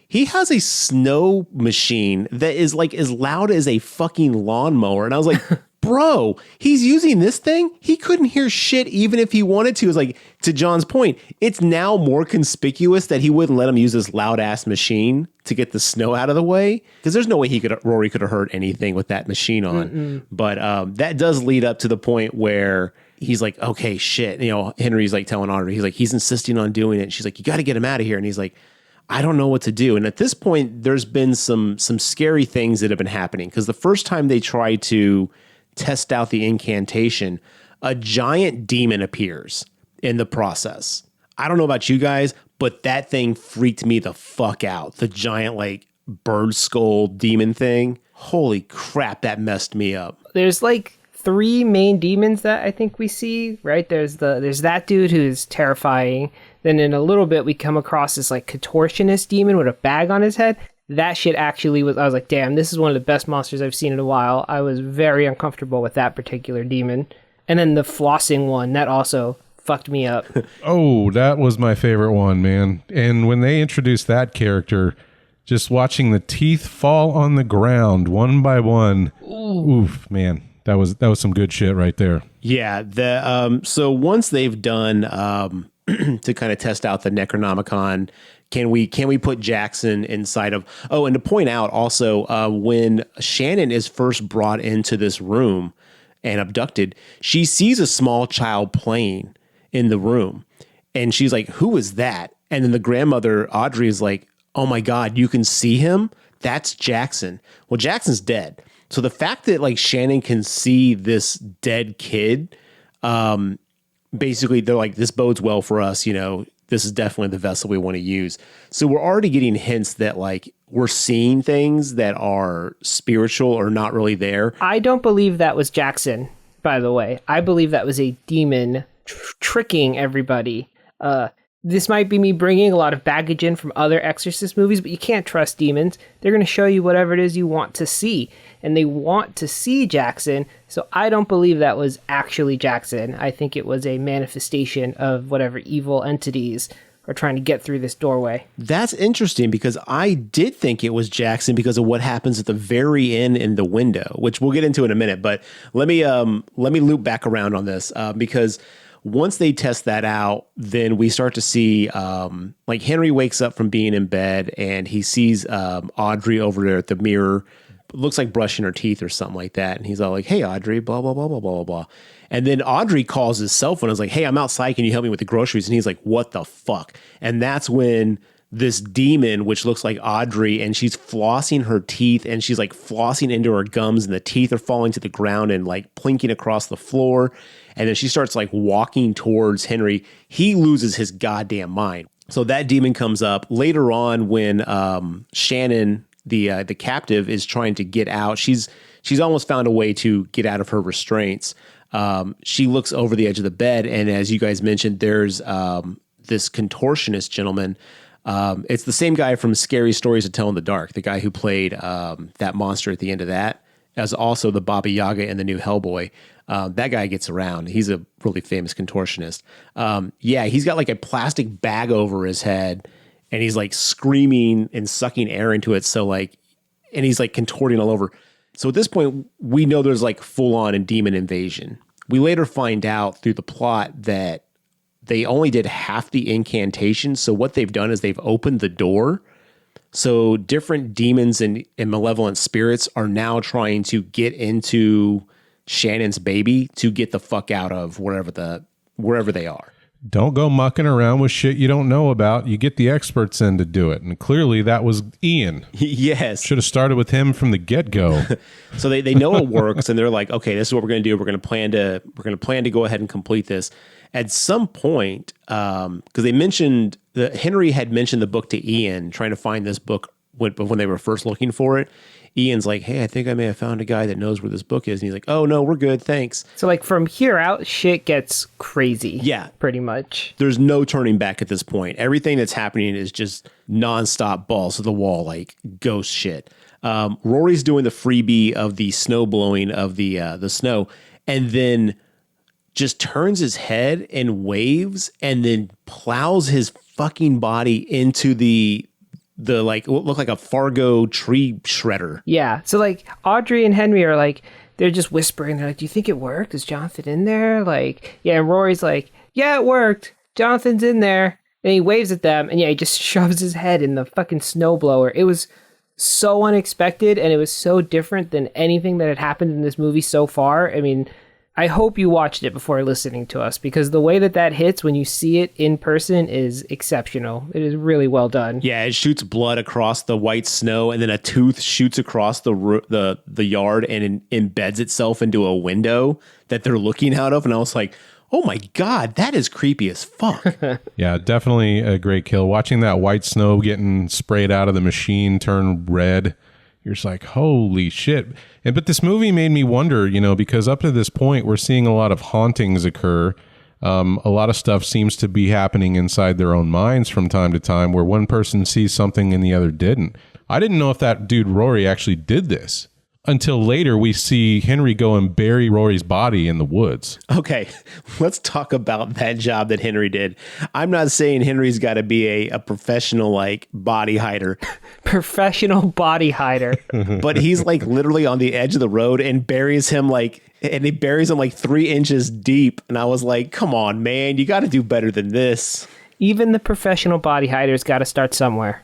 [SPEAKER 2] He has a snow machine that is like as loud as a fucking lawnmower. And I was like, bro, he's using this thing. He couldn't hear shit even if he wanted to. It's like, to John's point, it's now more conspicuous that he wouldn't let him use this loud ass machine to get the snow out of the way. Because there's no way Rory could have heard anything with that machine on. Mm-mm. But that does lead up to the point where he's like, okay, shit. Henry's like telling Audrey, he's insisting on doing it. And she's like, you got to get him out of here. And he's like, I don't know what to do. And at this point, there's been some scary things that have been happening. Because the first time they tried to test out the incantation, a giant demon appears in the process. I don't know about you guys, but that thing freaked me the fuck out. The giant like bird skull demon thing. Holy crap, that messed me up.
[SPEAKER 3] There's like 3 main demons that I think we see, right? There's that dude who's terrifying. Then in a little bit we come across this like contortionist demon with a bag on his head. That shit actually I was like, damn, this is one of the best monsters I've seen in a while. I was very uncomfortable with that particular demon. And then the flossing one, that also fucked me up.
[SPEAKER 1] Oh, that was my favorite one, man. And when they introduced that character, just watching the teeth fall on the ground one by one. Oof, man. That was some good shit right there.
[SPEAKER 2] Yeah. So once they've done to kind of test out the Necronomicon, can we put Jackson inside of? Oh, and to point out also, when Shannon is first brought into this room and abducted, she sees a small child playing in the room, and she's like, "Who is that?" And then the grandmother Audrey is like, "Oh my God, you can see him? That's Jackson." Well, Jackson's dead. So the fact that like Shannon can see this dead kid, basically they're like, this bodes well for us. this is definitely the vessel we want to use. So we're already getting hints that like we're seeing things that are spiritual or not really there.
[SPEAKER 3] I don't believe that was Jackson, by the way. I believe that was a demon tricking everybody. This might be me bringing a lot of baggage in from other Exorcist movies, but you can't trust demons. They're going to show you whatever it is you want to see, and they want to see Jackson, so I don't believe that was actually Jackson. I think it was a manifestation of whatever evil entities are trying to get through this doorway.
[SPEAKER 2] That's interesting because I did think it was Jackson because of what happens at the very end in the window, which we'll get into in a minute, but let me loop back around on this because once they test that out, then we start to see like Henry wakes up from being in bed and he sees Audrey over there at the mirror. It looks like brushing her teeth or something like that. And he's all like, hey, Audrey, blah, blah, blah, blah, blah, blah, blah. And then Audrey calls his cell phone and is like, hey, I'm outside. Can you help me with the groceries? And he's like, what the fuck? And that's when this demon, which looks like Audrey, and she's flossing her teeth and she's like flossing into her gums and the teeth are falling to the ground and like plinking across the floor. And then she starts like walking towards Henry. He loses his goddamn mind. So that demon comes up later on when Shannon, the captive, is trying to get out. She's almost found a way to get out of her restraints. She looks over the edge of the bed, and as you guys mentioned, there's this contortionist gentleman. It's the same guy from Scary Stories to Tell in the Dark, the guy who played that monster at the end of that, as also the Baba Yaga in the new Hellboy. That guy gets around. He's a really famous contortionist. He's got like a plastic bag over his head and he's like screaming and sucking air into it. So like, and he's like contorting all over. So at this point, we know there's like full on a demon invasion. We later find out through the plot that they only did half the incantation. So what they've done is they've opened the door. So different demons and malevolent spirits are now trying to get into Shannon's baby to get the fuck out of wherever they are.
[SPEAKER 1] Don't go mucking around with shit you don't know about. You get the experts in to do it. And clearly that was Ian.
[SPEAKER 2] Yes.
[SPEAKER 1] Should have started with him from the get-go.
[SPEAKER 2] So they know it works and they're like, okay, this is what we're going to do. We're going to plan to go ahead and complete this. At some point, because they mentioned that Henry had mentioned the book to Ian, trying to find this book when they were first looking for it. Ian's like, hey, I think I may have found a guy that knows where this book is. And he's like, oh, no, we're good. Thanks.
[SPEAKER 3] So like from here out, shit gets crazy.
[SPEAKER 2] Yeah.
[SPEAKER 3] Pretty much.
[SPEAKER 2] There's no turning back at this point. Everything that's happening is just nonstop balls to the wall, like ghost shit. Rory's doing the freebie of the snow blowing of the snow and then just turns his head and waves and then plows his fucking body into the like what looked like a Fargo tree shredder.
[SPEAKER 3] Yeah. So like Audrey and Henry are like, they're just whispering. They're like, do you think it worked? Is Jonathan in there? Like, yeah. And Rory's like, yeah, it worked. Jonathan's in there. And he waves at them. And yeah, he just shoves his head in the fucking snowblower. It was so unexpected. And it was so different than anything that had happened in this movie so far. I mean, I hope you watched it before listening to us because the way that hits when you see it in person is exceptional. It is really well done.
[SPEAKER 2] Yeah, it shoots blood across the white snow and then a tooth shoots across the yard and embeds itself into a window that they're looking out of. And I was like, oh my God, that is creepy as fuck.
[SPEAKER 1] Yeah, definitely a great kill. Watching that white snow getting sprayed out of the machine turn red, you're just like, holy shit. But this movie made me wonder, because up to this point, we're seeing a lot of hauntings occur. A lot of stuff seems to be happening inside their own minds from time to time where one person sees something and the other didn't. I didn't know if that dude Rory actually did this until later we see Henry go and bury Rory's body in the woods.
[SPEAKER 2] Okay, let's talk about that job that Henry did. I'm not saying Henry's got to be a professional like body hider.
[SPEAKER 3] Professional body hider.
[SPEAKER 2] But he's like literally on the edge of the road and buries him like 3 inches deep. And I was like, come on, man, you got to do better than this.
[SPEAKER 3] Even the professional body hider's got to start somewhere.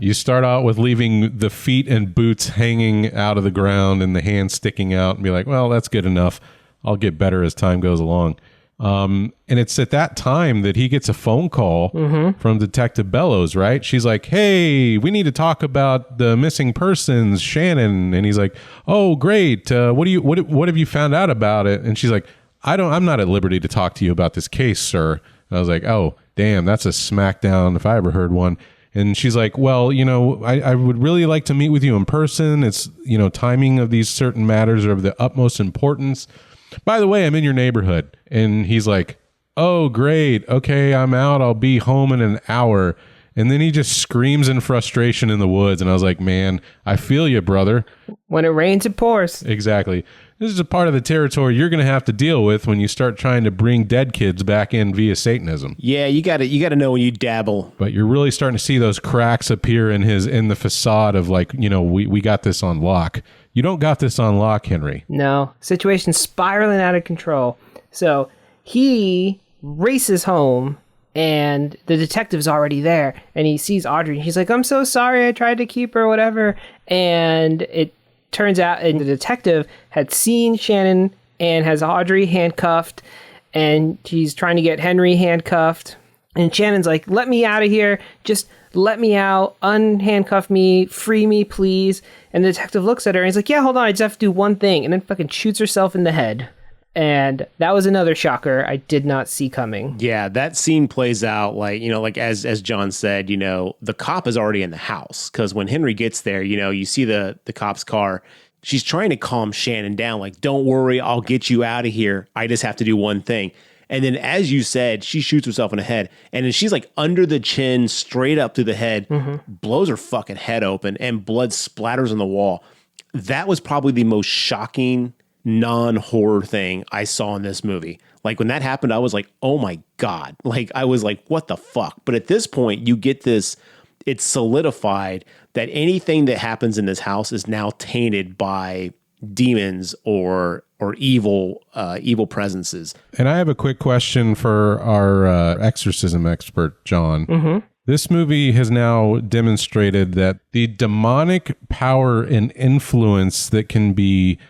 [SPEAKER 1] You start out with leaving the feet and boots hanging out of the ground and the hands sticking out and be like, well, that's good enough. I'll get better as time goes along. And it's at that time that he gets a phone call from Detective Bellows, right? She's like, hey, we need to talk about the missing persons, Shannon. And he's like, oh, great. What have you found out about it? And she's like, I'm not at liberty to talk to you about this case, sir. And I was like, oh, damn, that's a smackdown if I ever heard one. And she's like, well, I would really like to meet with you in person. It's, timing of these certain matters are of the utmost importance. By the way, I'm in your neighborhood. And he's like, oh, great. Okay, I'm out. I'll be home in an hour. And then he just screams in frustration in the woods. And I was like, man, I feel you, brother.
[SPEAKER 3] When it rains, it pours.
[SPEAKER 1] Exactly. This is a part of the territory you're going to have to deal with when you start trying to bring dead kids back in via Satanism.
[SPEAKER 2] Yeah, you got to know when you dabble.
[SPEAKER 1] But you're really starting to see those cracks appear in the facade of like, we got this on lock. You don't got this on lock, Henry.
[SPEAKER 3] No, situation's spiraling out of control. So he races home and the detective's already there and he sees Audrey and he's like, I'm so sorry, I tried to keep her, whatever. And it turns out the detective had seen Shannon and has Audrey handcuffed and he's trying to get Henry handcuffed. And Shannon's like, let me out of here. Just let me out. Unhandcuff me. Free me, please. And the detective looks at her and he's like, yeah, hold on. I just have to do one thing. And then fucking shoots herself in the head. And that was another shocker I did not see coming.
[SPEAKER 2] Yeah, that scene plays out like, as John said, the cop is already in the house. Because when Henry gets there, you see the cop's car. She's trying to calm Shannon down. Like, don't worry, I'll get you out of here. I just have to do one thing. And then, as you said, she shoots herself in the head. And then she's like under the chin, straight up through the head, blows her fucking head open, and blood splatters on the wall. That was probably the most shocking non-horror thing I saw in this movie. Like when that happened, I was like, oh my God. Like I was like, what the fuck? But at this point, you get this, it's solidified that anything that happens in this house is now tainted by demons or evil presences.
[SPEAKER 1] And I have a quick question for our exorcism expert, John. This movie has now demonstrated that the demonic power and influence that can be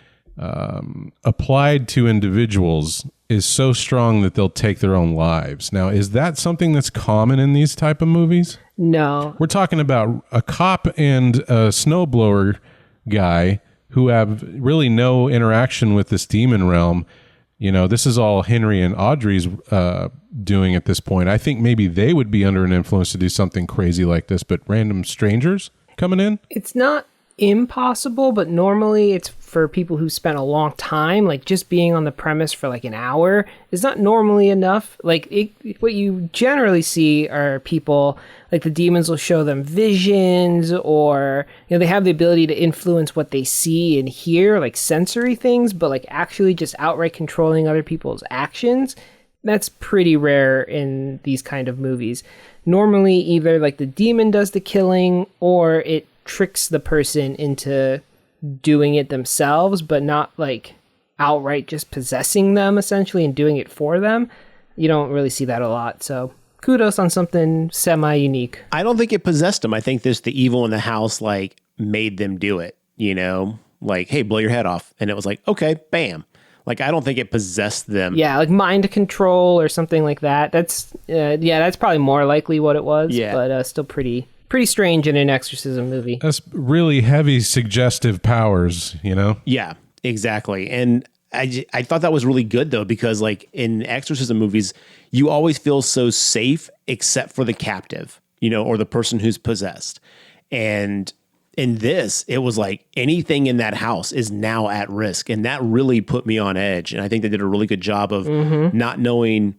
[SPEAKER 1] applied to individuals is so strong that they'll take their own lives. Now, is that something that's common in these type of movies?
[SPEAKER 3] No.
[SPEAKER 1] We're talking about a cop and a snowblower guy who have really no interaction with this demon realm. This is all Henry and Audrey's doing at this point. I think maybe they would be under an influence to do something crazy like this, but random strangers coming in?
[SPEAKER 3] It's not impossible, but normally it's for people who spent a long time. Like just being on the premise for like an hour is not normally enough. Like what you generally see are people like the demons will show them visions, or they have the ability to influence what they see and hear, like sensory things, but like actually just outright controlling other people's actions. That's pretty rare in these kind of movies. Normally either like the demon does the killing or it tricks the person into doing it themselves, but not like outright just possessing them essentially and doing it for them. You don't really see that a lot. So kudos on something semi-unique.
[SPEAKER 2] I don't think it possessed them. I think the evil in the house like made them do it, like, hey, blow your head off. And it was like, okay, bam. Like, I don't think it possessed them.
[SPEAKER 3] Yeah, like mind control or something like that. That's probably more likely what it was.
[SPEAKER 2] Yeah.
[SPEAKER 3] But still pretty strange in an exorcism movie.
[SPEAKER 1] That's really heavy suggestive powers,
[SPEAKER 2] Yeah, exactly. And I thought that was really good, though, because like in exorcism movies, you always feel so safe except for the captive, or the person who's possessed. And in this, it was like anything in that house is now at risk. And that really put me on edge. And I think they did a really good job of not knowing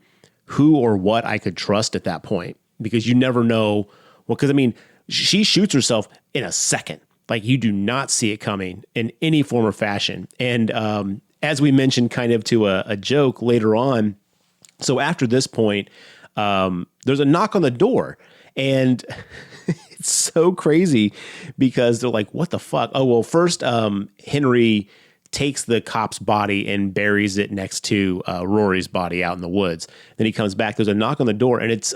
[SPEAKER 2] who or what I could trust at that point, because you never know. Well, because I mean, she shoots herself in a second. Like you do not see it coming in any form or fashion. And as we mentioned kind of to a joke later on, so after this point, there's a knock on the door. And it's so crazy because they're like, what the fuck? Oh, well, first Henry takes the cop's body and buries it next to Rory's body out in the woods. Then he comes back. There's a knock on the door, and it's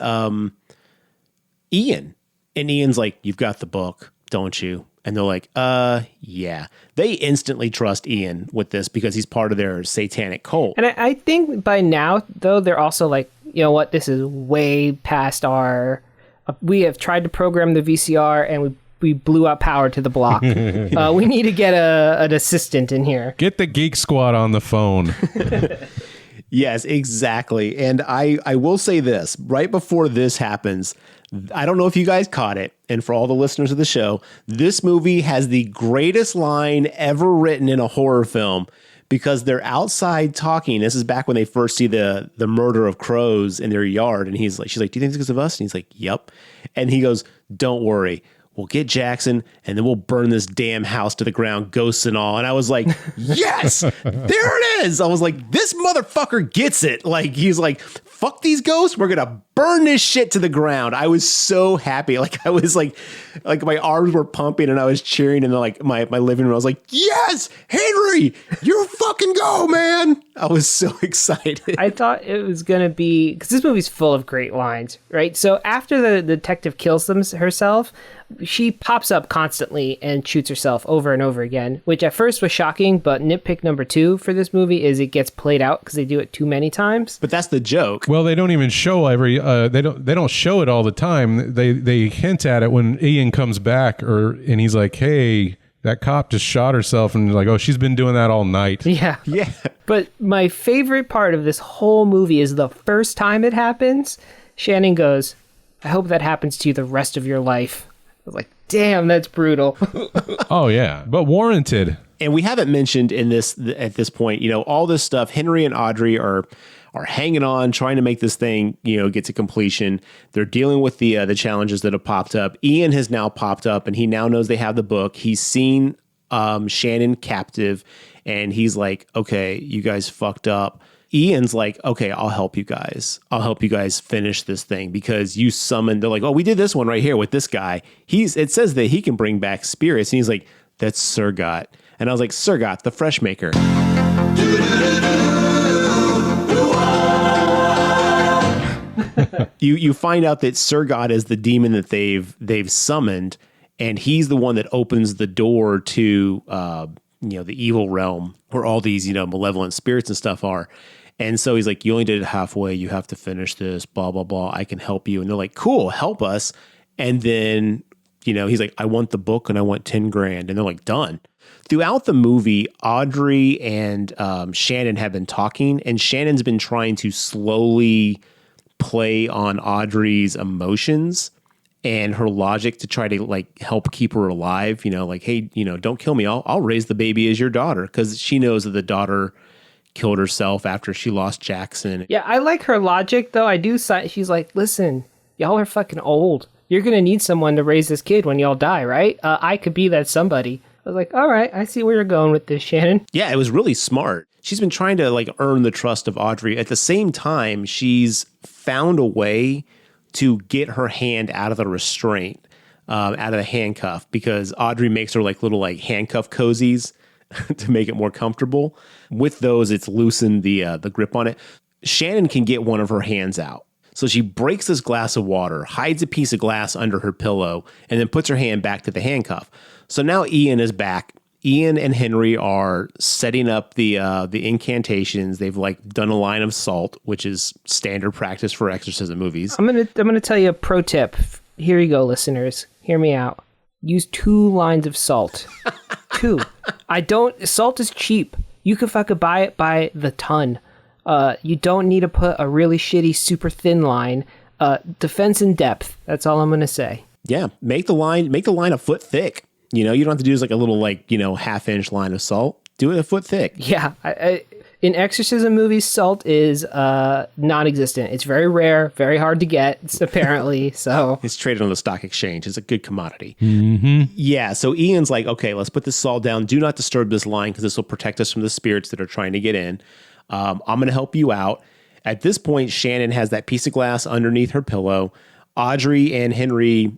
[SPEAKER 2] Ian. And Ian's like, you've got the book, don't you? And they're like, yeah. They instantly trust Ian with this because he's part of their satanic cult.
[SPEAKER 3] And I think by now, though, they're also like, you know what? This is way past our... we have tried to program the VCR and we blew out power to the block. We need to get an assistant in here.
[SPEAKER 1] Get the Geek Squad on the phone.
[SPEAKER 2] Yes, exactly. And I will say this, right before this happens, I don't know if you guys caught it, and for all the listeners of the show, this movie has the greatest line ever written in a horror film, because they're outside talking. This is back when they first see the murder of crows in their yard, and she's like, "Do you think it's because of us?" And he's like, "Yep." And he goes, "Don't worry. We'll get Jackson, and then we'll burn this damn house to the ground, ghosts and all." And I was like, yes, there it is. I was like, this motherfucker gets it. Like, he's like, fuck these ghosts. We're going to burn this shit to the ground. I was so happy. Like, I was like my arms were pumping and I was cheering in like my living room. I was like, yes, Henry, you fucking go, man. I was so excited.
[SPEAKER 3] I thought it was going to be, because this movie's full of great lines, right? So after the detective kills herself, she pops up constantly and shoots herself over and over again, which at first was shocking, but nitpick number 2 for this movie is it gets played out because they do it too many times.
[SPEAKER 2] But that's the joke.
[SPEAKER 1] Well, they don't even show they don't show it all the time. They hint at it when Ian comes back, and he's like, "Hey, that cop just shot herself," and like, "Oh, she's been doing that all night."
[SPEAKER 3] Yeah. But my favorite part of this whole movie is the first time it happens. Shannon goes, "I hope that happens to you the rest of your life." I was like, damn, that's brutal.
[SPEAKER 1] Oh yeah, but warranted.
[SPEAKER 2] And we haven't mentioned at this point, all this stuff. Henry and Audrey are hanging on, trying to make this thing, get to completion. They're dealing with the challenges that have popped up. Ian has now popped up, and he now knows they have the book. He's seen Shannon captive, and he's like, "Okay, you guys fucked up." Ian's like, "Okay, I'll help you guys. I'll help you guys finish this thing because you summoned." They're like, "Oh, we did this one right here with this guy. It says that he can bring back spirits." And he's like, "That's Surgot." And I was like, "Surgot, the fresh maker." You find out that Surgot is the demon that they've summoned, and he's the one that opens the door to the evil realm where all these malevolent spirits and stuff are. And so he's like, "You only did it halfway. You have to finish this, blah, blah, blah. I can help you." And they're like, "Cool, help us." And then, he's like, "I want the book and I want 10 grand. And they're like, "Done." Throughout the movie, Audrey and Shannon have been talking, and Shannon's been trying to slowly play on Audrey's emotions and her logic to try to like help keep her alive. Like, "Hey, don't kill me. I'll raise the baby as your daughter," because she knows that the daughter killed herself after she lost Jackson.
[SPEAKER 3] Yeah, I like her logic, though. I do. She's like, "Listen, y'all are fucking old. You're going to need someone to raise this kid when y'all die, right? I could be that somebody." I was like, all right, I see where you're going with this, Shannon.
[SPEAKER 2] Yeah, it was really smart. She's been trying to like earn the trust of Audrey. At the same time, she's found a way to get her hand out of the restraint, out of the handcuff, because Audrey makes her like little like handcuff cozies to make it more comfortable. With those, it's loosened the grip on it. Shannon can get one of her hands out. So she breaks this glass of water, hides a piece of glass under her pillow, and then puts her hand back to the handcuff. So now Ian is back. Ian and Henry are setting up the incantations. They've like done a line of salt, which is standard practice for exorcism movies.
[SPEAKER 3] I'm gonna tell you a pro tip. Here you go, listeners. Hear me out. Use 2 lines of salt. 2. Salt is cheap. You can fucking buy it by the ton. You don't need to put a really shitty, super thin line. Defense in depth. That's all I'm gonna say.
[SPEAKER 2] Yeah, make the line a foot thick. You don't have to do like a little half-inch line of salt. Do it a foot thick.
[SPEAKER 3] Yeah, in exorcism movies, salt is non-existent. It's very rare, very hard to get, apparently. So
[SPEAKER 2] it's traded on the stock exchange. It's a good commodity.
[SPEAKER 1] Mm-hmm.
[SPEAKER 2] Yeah. So Ian's like, "Okay, let's put this salt down. Do not disturb this line because this will protect us from the spirits that are trying to get in. I'm going to help you out." At this point, Shannon has that piece of glass underneath her pillow. Audrey and Henry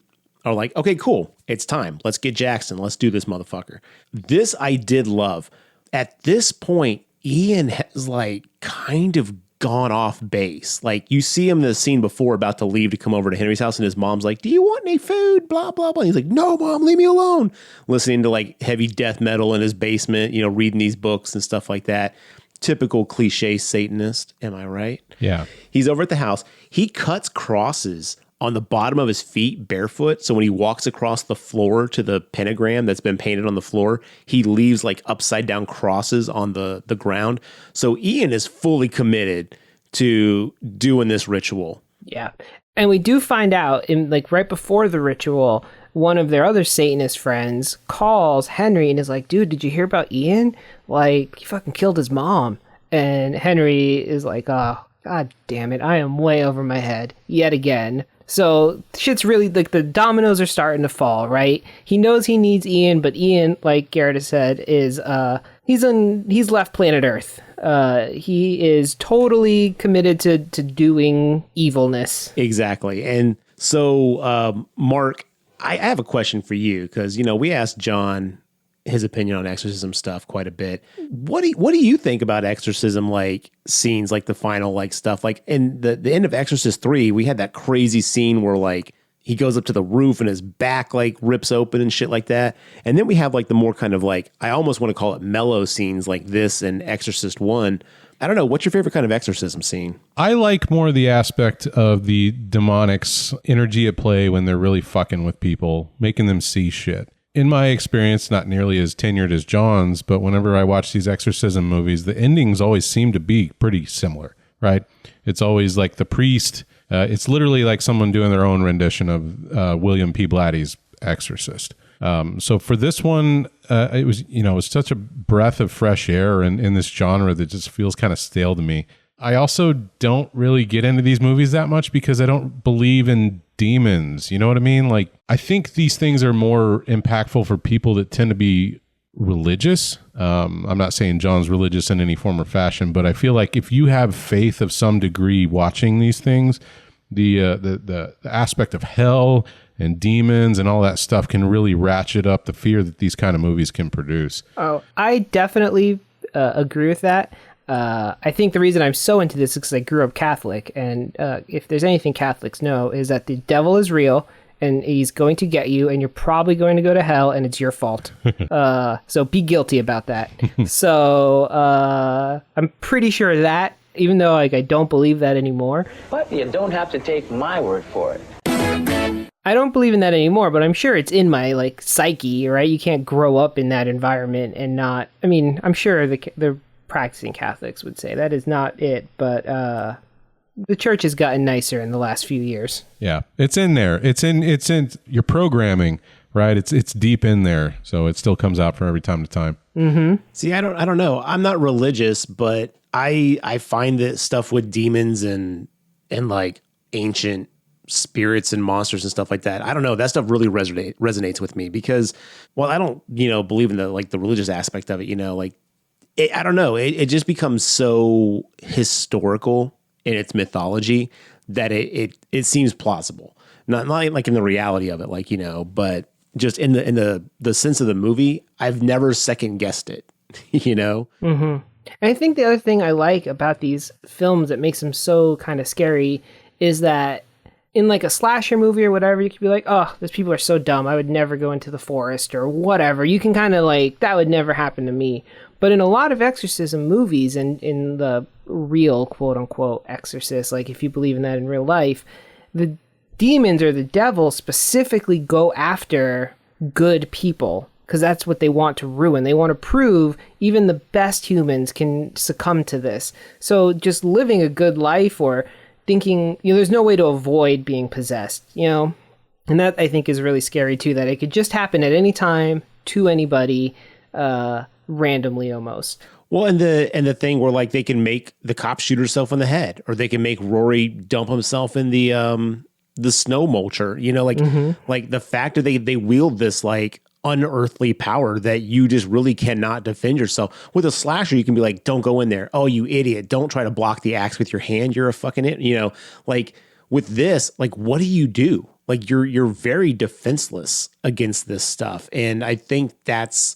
[SPEAKER 2] are like, "Okay, cool. It's time. Let's get Jackson. Let's do this motherfucker." This I did love. At this point, Ian has like kind of gone off base. Like you see him in the scene before about to leave to come over to Henry's house, and his mom's like, "Do you want any food? Blah, blah, blah." And he's like, "No, Mom, leave me alone." Listening to like heavy death metal in his basement, reading these books and stuff like that. Typical cliche Satanist. Am I right?
[SPEAKER 1] Yeah.
[SPEAKER 2] He's over at the house. He cuts crosses on the bottom of his feet barefoot. So when he walks across the floor to the pentagram that's been painted on the floor, he leaves like upside down crosses on the ground. So Ian is fully committed to doing this ritual.
[SPEAKER 3] Yeah. And we do find out in like right before the ritual, one of their other Satanist friends calls Henry and is like, dude, did you hear about Ian? Like, he fucking killed his mom. And Henry is like, oh, God damn it. I am way over my head yet again. So shit's really like the dominoes are starting to fall, right? He knows he needs Ian, but Ian, like Garrett has said, is he's left planet Earth. He is totally committed to doing evilness.
[SPEAKER 2] Exactly. And so, Mark, I have a question for you because, you know, we asked John his opinion on exorcism stuff quite a bit. What do you think about exorcism, like scenes, like the final like stuff? Like in the end of Exorcist 3, we had that crazy scene where like he goes up to the roof and his back like rips open and shit like that. And then we have like the more kind of like, I almost want to call it mellow scenes like this in Exorcist 1. I don't know. What's your favorite kind of exorcism scene?
[SPEAKER 1] I like more the aspect of the demonics energy at play when they're really fucking with people, making them see shit. In my experience, not nearly as tenured as John's, but whenever I watch these exorcism movies, the endings always seem to be pretty similar, right? It's always like the priest. It's literally like someone doing their own rendition of William P. Blatty's Exorcist. So for this one, it was such a breath of fresh air in this genre that just feels kind of stale to me. I also don't really get into these movies that much because I don't believe in demons. You know what I mean? Like, I think these things are more impactful for people that tend to be religious. I'm not saying John's religious in any form or fashion, but I feel like if you have faith of some degree watching these things, the aspect of hell and demons and all that stuff can really ratchet up the fear that these kind of movies can produce.
[SPEAKER 3] Oh, I definitely agree with that. I think the reason I'm so into this is because I grew up Catholic, and if there's anything Catholics know is that the devil is real, and he's going to get you, and you're probably going to go to hell, and it's your fault. So be guilty about that. So I'm pretty sure that, even though like I don't believe that anymore.
[SPEAKER 5] But you don't have to take my word for it.
[SPEAKER 3] I don't believe in that anymore, but I'm sure it's in my like psyche, right? You can't grow up in that environment and not. I mean, I'm sure the practicing Catholics would say that is not it, but the church has gotten nicer in the last few years.
[SPEAKER 1] Yeah, it's in there. It's in your programming, right? It's deep in there, so it still comes out from every time to time.
[SPEAKER 3] Mm-hmm.
[SPEAKER 2] See, I don't know. I'm not religious, but I find that stuff with demons and like ancient spirits and monsters and stuff like that, I don't know, that stuff really resonates with me because, well, I don't believe in the religious aspect of it, like I don't know, it just becomes so historical in its mythology that it seems plausible, not like in the reality of it, but just in the sense of the movie, I've never second guessed it.
[SPEAKER 3] Mm-hmm. And I think the other thing I like about these films that makes them so kind of scary is that in like a slasher movie or whatever, you could be like, oh, these people are so dumb, I would never go into the forest or whatever. You can kind of like, that would never happen to me. But in a lot of exorcism movies and in the real quote unquote exorcist, like if you believe in that in real life, the demons or the devil specifically go after good people because that's what they want to ruin. They want to prove even the best humans can succumb to this. So just living a good life or thinking, there's no way to avoid being possessed, and that I think is really scary too, that it could just happen at any time to anybody, randomly almost.
[SPEAKER 2] Well, and the thing where like they can make the cop shoot herself in the head, or they can make Rory dump himself in the snow mulcher, like the fact that they wield this like unearthly power that you just really cannot defend yourself. With a slasher, you can be like, don't go in there. Oh, you idiot. Don't try to block the axe with your hand. You're a fucking it. Like with this, like, what do you do? Like you're very defenseless against this stuff. And I think that's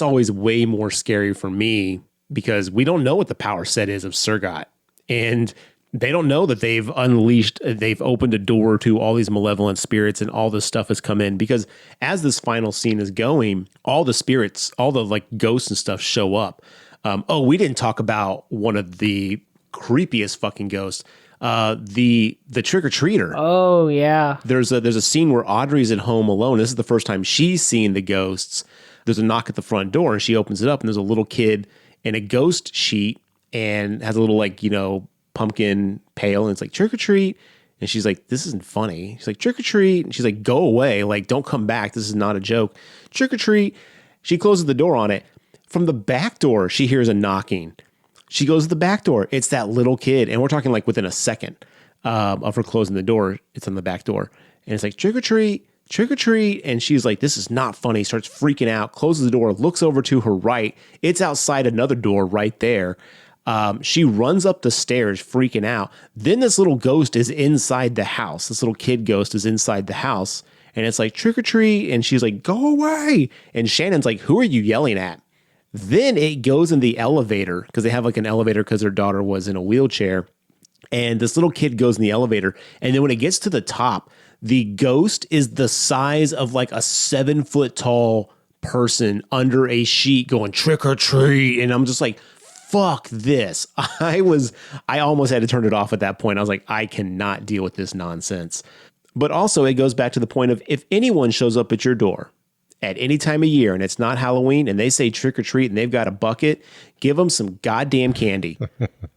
[SPEAKER 2] always way more scary for me because we don't know what the power set is of Surgat. And they don't know that they've opened a door to all these malevolent spirits and all this stuff has come in, because as this final scene is going, all the spirits, all the like ghosts and stuff show up. We didn't talk about one of the creepiest fucking ghosts. The trick-or-treater.
[SPEAKER 3] Oh, yeah.
[SPEAKER 2] There's a scene where Audrey's at home alone. This is the first time she's seen the ghosts. There's a knock at the front door, and she opens it up, and there's a little kid in a ghost sheet and has a little, like, you know, pumpkin pail, and it's like, trick-or-treat. And she's like, this isn't funny. She's like, trick-or-treat. And she's like, go away. Like, don't come back. This is not a joke. Trick-or-treat. She closes the door on it. From the back door, she hears a knocking. She goes to the back door. It's that little kid. And we're talking like within a second of her closing the door. It's on the back door. And it's like, trick or treat, trick or treat. And she's like, this is not funny. Starts freaking out, closes the door, looks over to her right. It's outside another door right there. She runs up the stairs freaking out. Then this little ghost is inside the house. This little kid ghost is inside the house. And it's like, trick or treat. And she's like, go away. And Shannon's like, who are you yelling at? Then it goes in the elevator because they have like an elevator because their daughter was in a wheelchair. And this little kid goes in the elevator. And then when it gets to the top, the ghost is the size of like a 7-foot tall person under a sheet going trick or treat. And I'm just like, fuck this. I almost had to turn it off at that point. I was like, I cannot deal with this nonsense. But also it goes back to the point of if anyone shows up at your door at any time of year and it's not Halloween and they say trick or treat and they've got a bucket, give them some goddamn candy.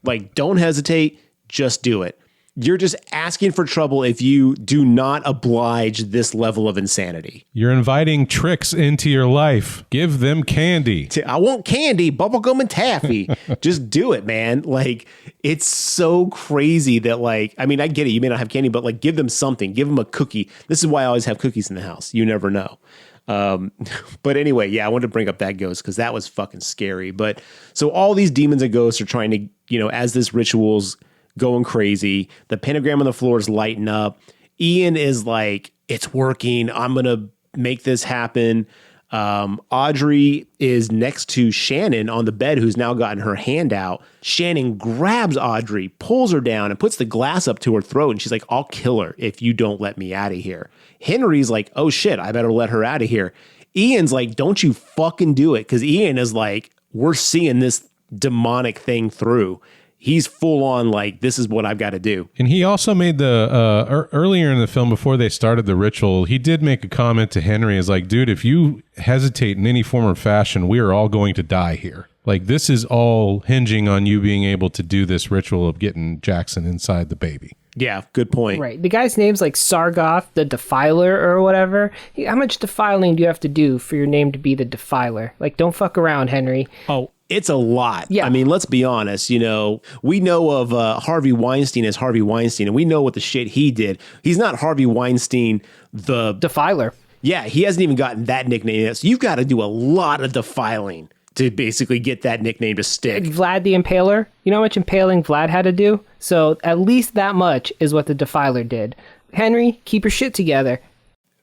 [SPEAKER 2] Like, don't hesitate. Just do it. You're just asking for trouble if you do not oblige this level of insanity.
[SPEAKER 1] You're inviting tricks into your life. Give them candy.
[SPEAKER 2] I want candy, bubblegum, and taffy. Just do it, man. Like, it's so crazy that, like, I mean, I get it. You may not have candy, but like, give them something. Give them a cookie. This is why I always have cookies in the house. You never know. But anyway, yeah, I wanted to bring up that ghost because that was fucking scary. But so all these demons and ghosts are trying to, you know, as this ritual's going crazy, the pentagram on the floor is lighting up. Ian is like, it's working. I'm going to make this happen. Audrey is next to Shannon on the bed, who's now gotten her hand out. Shannon grabs Audrey, pulls her down, and puts the glass up to her throat. And she's like, I'll kill her if you don't let me out of here. Henry's like, oh shit, I better let her out of here. Ian's like, don't you fucking do it. Because Ian is like, we're seeing this demonic thing through. He's full on like, this is what I've got to do.
[SPEAKER 1] And he also made the, earlier in the film, before they started the ritual, he did make a comment to Henry as like, dude, if you hesitate in any form or fashion, we are all going to die here. Like, this is all hinging on you being able to do this ritual of getting Jackson inside the baby.
[SPEAKER 2] Yeah, good point.
[SPEAKER 3] Right. The guy's name's like Sargoth, the Defiler or whatever. How much defiling do you have to do for your name to be the Defiler? Like, don't fuck around, Henry.
[SPEAKER 2] Oh, it's a lot.
[SPEAKER 3] Yeah.
[SPEAKER 2] I mean, let's be honest. You know, we know of Harvey Weinstein as Harvey Weinstein, and we know what the shit he did. He's not Harvey Weinstein, the
[SPEAKER 3] Defiler.
[SPEAKER 2] Yeah, he hasn't even gotten that nickname yet. So you've got to do a lot of defiling to basically get that nickname to stick.
[SPEAKER 3] Vlad the Impaler. You know how much impaling Vlad had to do? So at least that much is what the Defiler did. Henry, keep your shit together.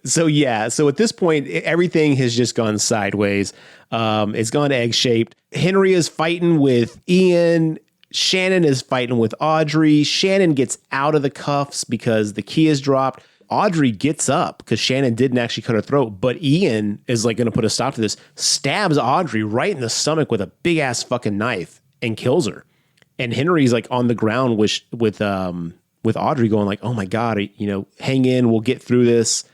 [SPEAKER 2] So yeah, so at this point, everything has just gone sideways. It's gone egg-shaped. Henry is fighting with Ian. Shannon is fighting with Audrey. Shannon gets out of the cuffs because the key is dropped. Audrey gets up because Shannon didn't actually cut her throat, but Ian is like going to put a stop to this, stabs Audrey right in the stomach with a big ass fucking knife and kills her. And Henry's like on the ground with Audrey going like, oh my God, you know, hang in, we'll get through this.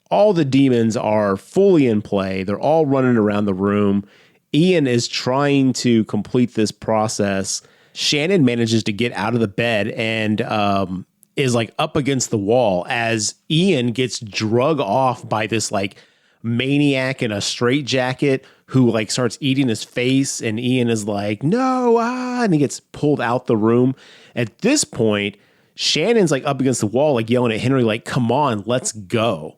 [SPEAKER 2] All the demons are fully in play. They're all running around the room. Ian is trying to complete this process. Shannon manages to get out of the bed and is like up against the wall as Ian gets drug off by this like maniac in a straitjacket who like starts eating his face, and Ian is like, no, and he gets pulled out the room. At this point, Shannon's like up against the wall, like yelling at Henry, like, come on, let's go.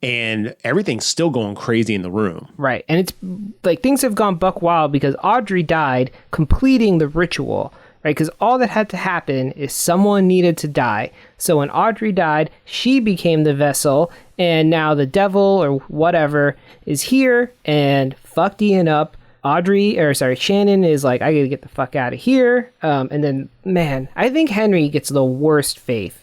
[SPEAKER 2] And everything's still going crazy in the room.
[SPEAKER 3] Right. And it's like things have gone buck wild because Audrey died completing the ritual, right? Because all that had to happen is someone needed to die. So when Audrey died, she became the vessel, and now the devil or whatever is here and fucked Ian up. Shannon is like, I gotta get the fuck out of here. And then, man, I think Henry gets the worst fate.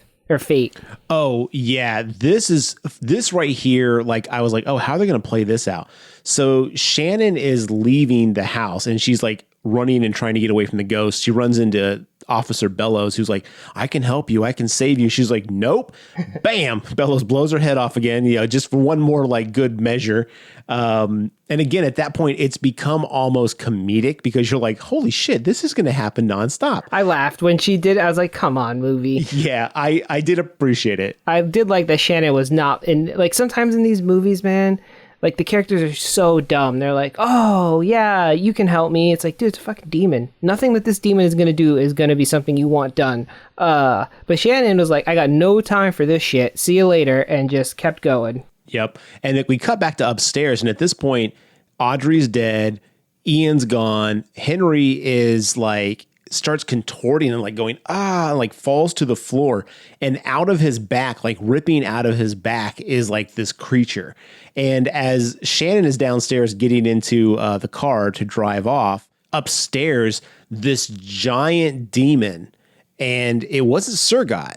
[SPEAKER 2] Oh yeah, this right here, like I was like, oh, how are they gonna play this out? So Shannon is leaving the house and she's like running and trying to get away from the ghost. She runs into Officer Bellows, who's like, I can help you. I can save you. She's like, nope. Bam. Bellows blows her head off again, just for one more like good measure. And again, at that point, it's become almost comedic because you're like, holy shit, this is going to happen nonstop.
[SPEAKER 3] I laughed when she did it. I was like, come on, movie.
[SPEAKER 2] Yeah, I did appreciate it.
[SPEAKER 3] I did like that Shannon was not in, like, sometimes in these movies, man, like, the characters are so dumb. They're like, oh, yeah, you can help me. It's like, dude, it's a fucking demon. Nothing that this demon is going to do is going to be something you want done. But Shannon was like, I got no time for this shit. See you later, and just kept going.
[SPEAKER 2] Yep. And then we cut back to upstairs, and at this point, Audrey's dead, Ian's gone, Henry is like, starts contorting and like going, and like falls to the floor, and out of his back, like ripping out of his back, is like this creature. And as Shannon is downstairs getting into the car to drive off, upstairs, this giant demon, and it wasn't Surgot,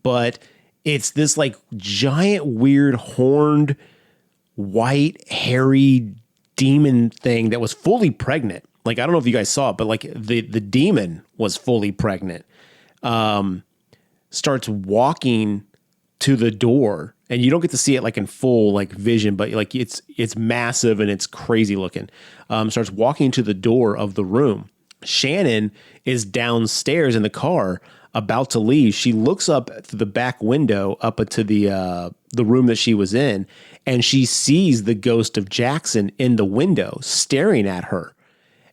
[SPEAKER 2] but it's this like giant, weird, horned, white, hairy demon thing that was fully pregnant. Like, I don't know if you guys saw it, but like the demon was fully pregnant. Starts walking to the door, and you don't get to see it like in full like vision, but like it's massive and it's crazy looking. Starts walking to the door of the room. Shannon is downstairs in the car about to leave. She looks up through the back window up into the room that she was in, and she sees the ghost of Jackson in the window staring at her.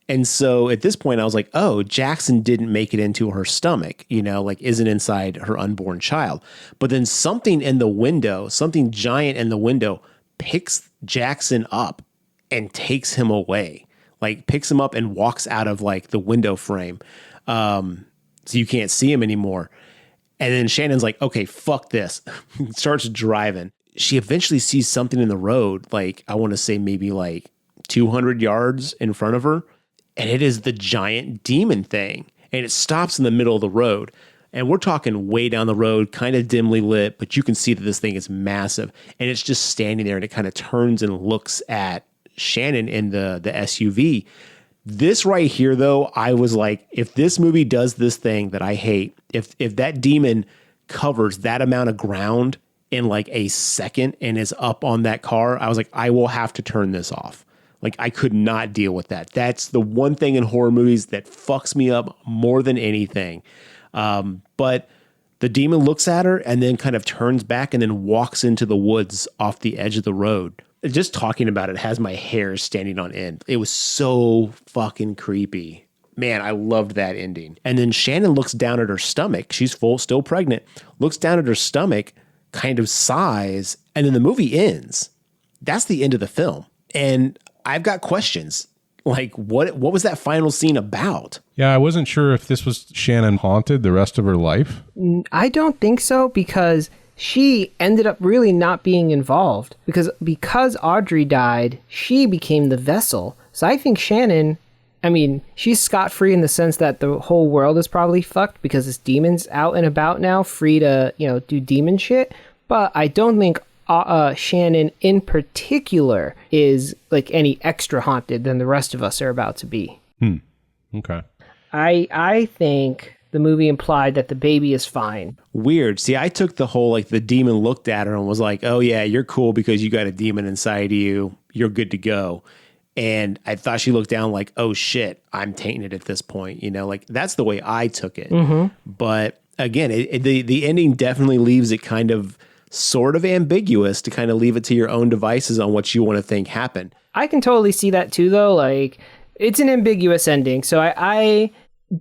[SPEAKER 2] And so at this point I was like, oh, Jackson didn't make it into her stomach, like isn't inside her unborn child. But then something in the window, something giant in the window, picks Jackson up and takes him away, like picks him up and walks out of like the window frame. So you can't see him anymore. And then Shannon's like, okay, fuck this. Starts driving. She eventually sees something in the road, like I want to say maybe like 200 yards in front of her. And it is the giant demon thing. And it stops in the middle of the road. And we're talking way down the road, kind of dimly lit, but you can see that this thing is massive. And it's just standing there, and it kind of turns and looks at Shannon in the SUV. This right here, though, I was like, if this movie does this thing that I hate, if that demon covers that amount of ground in like a second and is up on that car, I was like, I will have to turn this off. Like, I could not deal with that. That's the one thing in horror movies that fucks me up more than anything. But the demon looks at her and then kind of turns back and then walks into the woods off the edge of the road. Just talking about it has my hair standing on end. It was so fucking creepy. Man, I loved that ending. And then Shannon looks down at her stomach. She's still pregnant. Looks down at her stomach, kind of sighs, and then the movie ends. That's the end of the film. And I've got questions. Like, what was that final scene about?
[SPEAKER 1] Yeah, I wasn't sure if this was Shannon haunted the rest of her life.
[SPEAKER 3] I don't think so, because she ended up really not being involved. Because Audrey died, she became the vessel. So I think Shannon, she's scot-free in the sense that the whole world is probably fucked because this demon's out and about now, free to, do demon shit. But I don't think Shannon in particular is like any extra haunted than the rest of us are about to be.
[SPEAKER 1] Okay.
[SPEAKER 3] I think the movie implied that the baby is fine.
[SPEAKER 2] Weird. See, I took the whole, like, the demon looked at her and was like, oh yeah, you're cool because you got a demon inside of you. You're good to go. And I thought she looked down like, oh shit, I'm tainted at this point. Like, that's the way I took it. Mm-hmm. But again, the ending definitely leaves it kind of sort of ambiguous to kind of leave it to your own devices on what you want to think happened.
[SPEAKER 3] I can totally see that too, though. Like, it's an ambiguous ending. So I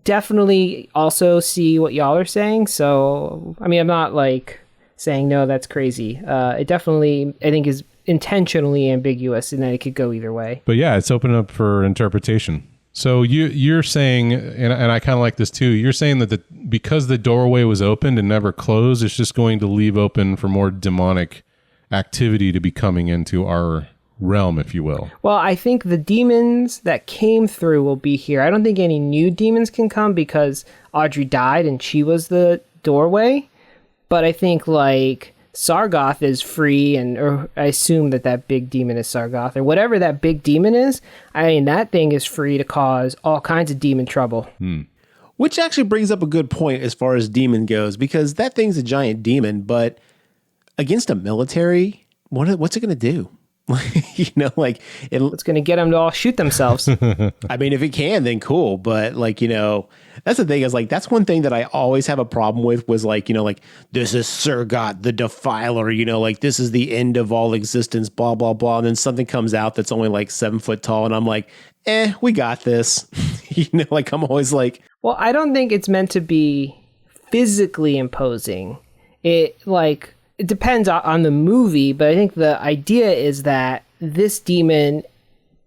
[SPEAKER 3] definitely also see what y'all are saying. So, I'm not like saying, no, that's crazy. It definitely, I think, is intentionally ambiguous and that it could go either way.
[SPEAKER 1] But yeah, it's open up for interpretation. So you're saying, and I kind of like this too, you're saying that because the doorway was opened and never closed, it's just going to leave open for more demonic activity to be coming into our realm, if you will.
[SPEAKER 3] Well, I think the demons that came through will be here. I don't think any new demons can come because Audrey died and she was the doorway. But I think like Sargoth is free, or I assume that big demon is Sargoth, or whatever that big demon is. That thing is free to cause all kinds of demon trouble.
[SPEAKER 2] Which actually brings up a good point as far as demon goes, because that thing's a giant demon, but against a military, what's it going to do?
[SPEAKER 3] It's going to get them to all shoot themselves.
[SPEAKER 2] I mean, if it can, then cool. But that's the thing is that's one thing that I always have a problem with was this is Surgot the Defiler, this is the end of all existence, blah, blah, blah. And then something comes out that's only 7 foot tall. And I'm like, we got this. I'm always like,
[SPEAKER 3] well, I don't think it's meant to be physically imposing. It depends on the movie, but I think the idea is that this demon,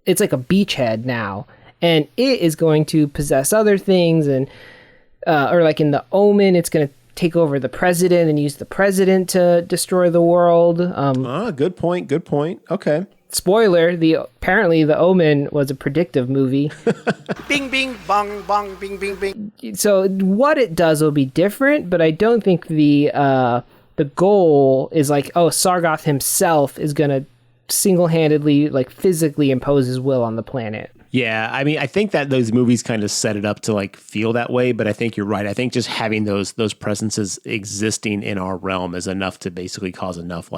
[SPEAKER 3] it's like a beachhead now, and it is going to possess other things, and or in The Omen, it's going to take over the president and use the president to destroy the world.
[SPEAKER 2] Good point. Okay.
[SPEAKER 3] Spoiler, apparently The Omen was a predictive movie.
[SPEAKER 6] Bing, bing, bong, bong, bing, bing, bing.
[SPEAKER 3] So what it does will be different, but I don't think the goal is Sargoth himself is going to single-handedly, physically impose his will on the planet.
[SPEAKER 2] Yeah, I mean, I think that those movies kind of set it up to feel that way, but I think you're right. I think just having those presences existing in our realm is enough to basically cause enough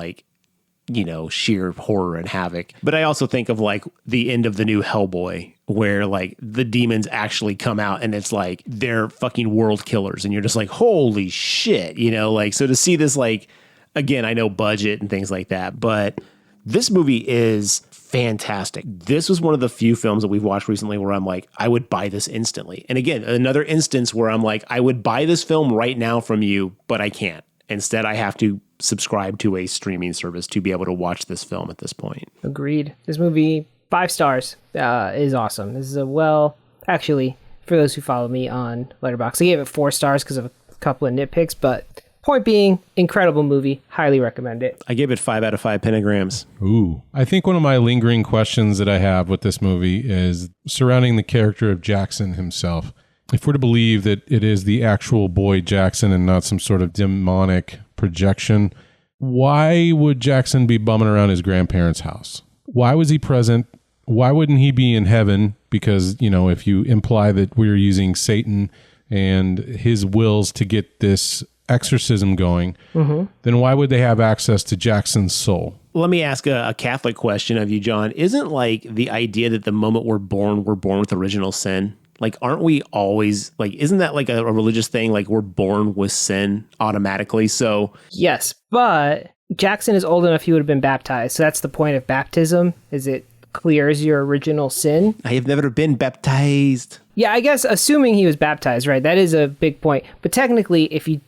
[SPEAKER 2] sheer horror and havoc. But I also think of the end of the new Hellboy, where the demons actually come out and it's they're fucking world killers, and you're just holy shit, so to see this, again, I know budget and things like that, but this movie is fantastic. This was one of the few films that we've watched recently where I'm I would buy this instantly. And again, another instance where I'm I would buy this film right now from you, but I can't. Instead, I have to subscribe to a streaming service to be able to watch this film at this point.
[SPEAKER 3] Agreed. This movie, 5 stars, is awesome. This is actually, for those who follow me on Letterboxd, I gave it 4 stars because of a couple of nitpicks, but point being, incredible movie. Highly recommend it.
[SPEAKER 2] I gave it 5 out of 5 pentagrams.
[SPEAKER 1] Ooh. I think one of my lingering questions that I have with this movie is surrounding the character of Jackson himself. If we're to believe that it is the actual boy Jackson and not some sort of demonic projection, why would Jackson be bumming around his grandparents' house? Why was he present? Why wouldn't he be in heaven? Because, if you imply that we're using Satan and his wills to get this exorcism going, then why would they have access to Jackson's soul?
[SPEAKER 2] Let me ask a Catholic question of you, John. Isn't the idea that the moment we're born with original sin? Aren't we always isn't that a religious thing? We're born with sin automatically. So
[SPEAKER 3] yes, but Jackson is old enough he would have been baptized. So that's the point of baptism, is it clears your original sin.
[SPEAKER 2] I have never been baptized.
[SPEAKER 3] Yeah, I guess assuming he was baptized, right? That is a big point. But technically, if you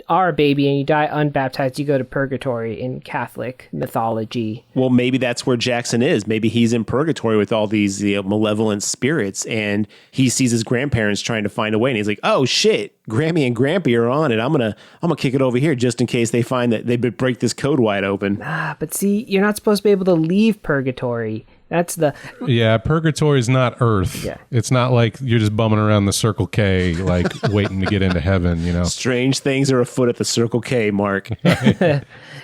[SPEAKER 3] are a baby and you die unbaptized, you go to purgatory in Catholic mythology.
[SPEAKER 2] Well, maybe that's where Jackson is. Maybe he's in purgatory with all these malevolent spirits, and he sees his grandparents trying to find a way, and he's like, "Oh shit, Grammy and Grampy are on it. I'm gonna kick it over here just in case they find that they break this code wide open."
[SPEAKER 3] But see, you're not supposed to be able to leave purgatory. That's the...
[SPEAKER 1] Yeah, purgatory is not Earth.
[SPEAKER 3] Yeah.
[SPEAKER 1] It's not like you're just bumming around the Circle K, waiting to get into heaven,
[SPEAKER 2] Strange things are afoot at the Circle K, Mark.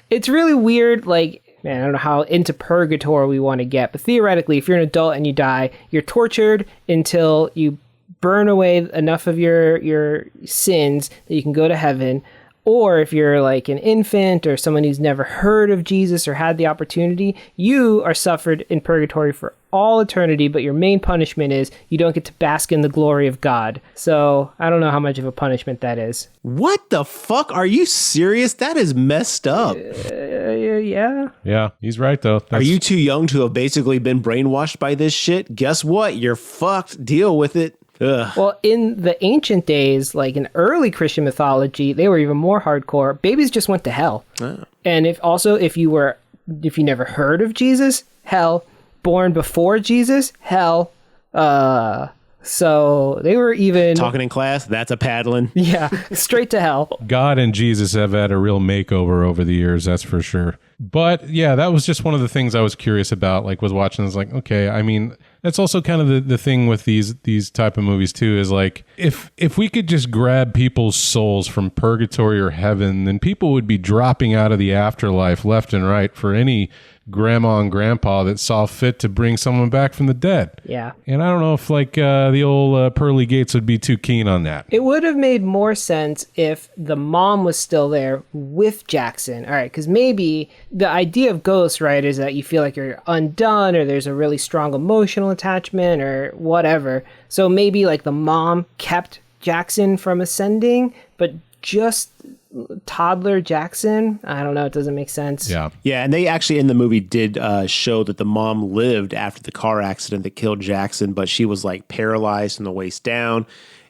[SPEAKER 3] It's really weird, man, I don't know how into purgatory we want to get, but theoretically, if you're an adult and you die, you're tortured until you burn away enough of your sins that you can go to heaven. Or if you're an infant or someone who's never heard of Jesus or had the opportunity, you are suffered in purgatory for all eternity, but your main punishment is you don't get to bask in the glory of God. So I don't know how much of a punishment that is.
[SPEAKER 2] What the fuck? Are you serious? That is messed up.
[SPEAKER 3] Yeah.
[SPEAKER 1] Yeah, he's right, though.
[SPEAKER 2] Are you too young to have basically been brainwashed by this shit? Guess what? You're fucked. Deal with it. Ugh.
[SPEAKER 3] Well, in the ancient days, in early Christian mythology, they were even more hardcore. Babies just went to hell. Oh. And if you never heard of Jesus, hell. Born before Jesus, hell. So they were even...
[SPEAKER 2] Talking in class, that's a paddling.
[SPEAKER 3] Yeah, straight to hell.
[SPEAKER 1] God and Jesus have had a real makeover over the years, that's for sure. But yeah, that was just one of the things I was curious about, was watching this, okay, I mean, that's also kind of the thing with these type of movies too, is if we could just grab people's souls from purgatory or heaven, then people would be dropping out of the afterlife left and right for any grandma and grandpa that saw fit to bring someone back from the dead.
[SPEAKER 3] Yeah.
[SPEAKER 1] And I don't know if the old pearly gates would be too keen on that.
[SPEAKER 3] It would have made more sense if the mom was still there with Jackson. All right, because maybe the idea of ghosts, right, is that you feel like you're undone or there's a really strong emotional attachment or whatever. So maybe like the mom kept Jackson from ascending, but just toddler Jackson, I don't know, it doesn't make sense.
[SPEAKER 2] Yeah, and they actually in the movie did show that the mom lived after the car accident that killed Jackson, but she was like paralyzed from the waist down,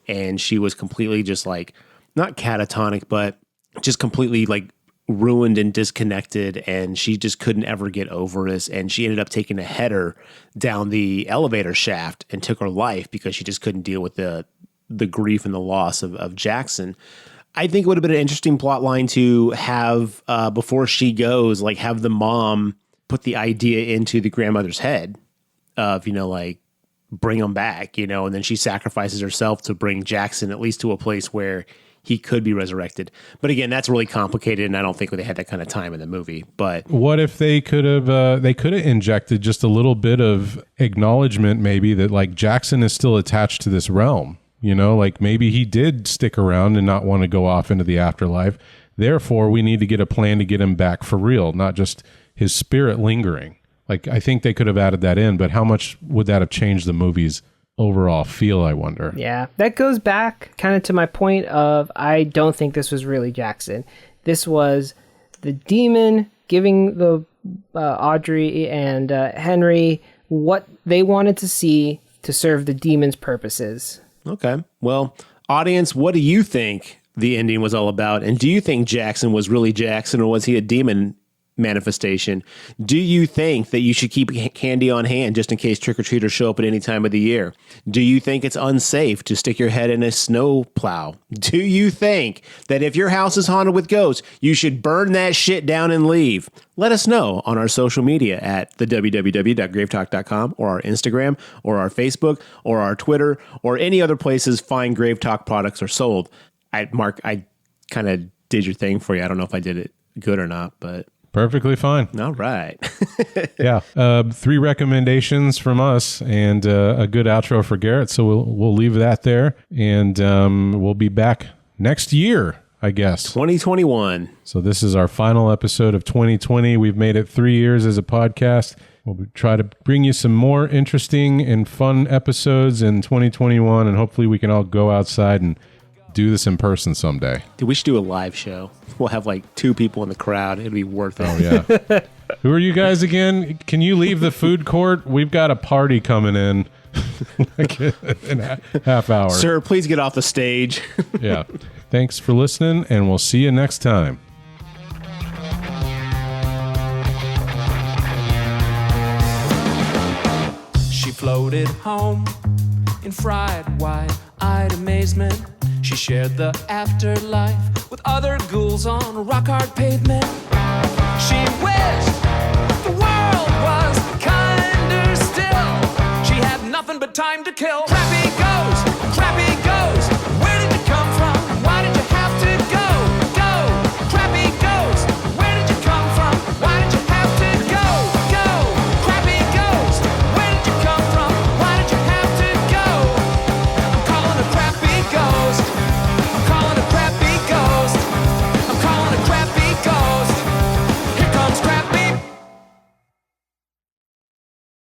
[SPEAKER 2] and she was completely just like, not catatonic, but just completely like ruined and disconnected, and she just couldn't ever get over this, and she ended up taking a header down the elevator shaft and took her life because she just couldn't deal with the grief and the loss of Jackson. I think it would have been an interesting plot line to have before she goes, like have the mom put the idea into the grandmother's head of, like bring him back, and then she sacrifices herself to bring Jackson at least to a place where he could be resurrected. But again, that's really complicated, and I don't think they had that kind of time in the movie. But
[SPEAKER 1] what if they could have injected just a little bit of acknowledgement, maybe that like Jackson is still attached to this realm? Like maybe he did stick around and not want to go off into the afterlife. Therefore, we need to get a plan to get him back for real, not just his spirit lingering. Like, I think they could have added that in, but how much would that have changed the movie's overall feel, I wonder?
[SPEAKER 3] Yeah, that goes back kind of to my point of I don't think this was really Jackson. This was the demon giving the Audrey and Henry what they wanted to see to serve the demon's purposes.
[SPEAKER 2] Okay. Well, audience, what do you think the ending was all about? And do you think Jackson was really Jackson, or was he a demon manifestation? Do you think that you should keep candy on hand just in case trick-or-treaters show up at any time of the year? Do you think it's unsafe to stick your head in a snow plow? Do you think that if your house is haunted with ghosts, you should burn that shit down and leave? Let us know on our social media at the www.gravetalk.com or our Instagram or our Facebook or our Twitter or any other places fine GraveTalk products are sold. Mark, I kind of did your thing for you. I don't know if I did it good or not, but...
[SPEAKER 1] Perfectly fine.
[SPEAKER 2] All right.
[SPEAKER 1] Yeah. 3 recommendations from us and a good outro for Garrett. So we'll leave that there, and we'll be back next year, I guess.
[SPEAKER 2] 2021.
[SPEAKER 1] So this is our final episode of 2020. We've made it 3 years as a podcast. We'll try to bring you some more interesting and fun episodes in 2021, and hopefully we can all go outside and do this in person someday.
[SPEAKER 2] Dude, we should do a live show. We'll have like 2 people in the crowd. It'd be worth it.
[SPEAKER 1] Oh, yeah. Who are you guys again? Can you leave the food court? We've got a party coming in like in a half hour.
[SPEAKER 2] Sir, please get off the stage.
[SPEAKER 1] Yeah. Thanks for listening, and we'll see you next time.
[SPEAKER 7] She floated home in fried, wide-eyed amazement. She shared the afterlife with other ghouls on a rock-hard pavement. She wished the world was kinder still. She had nothing but time to kill. Trapping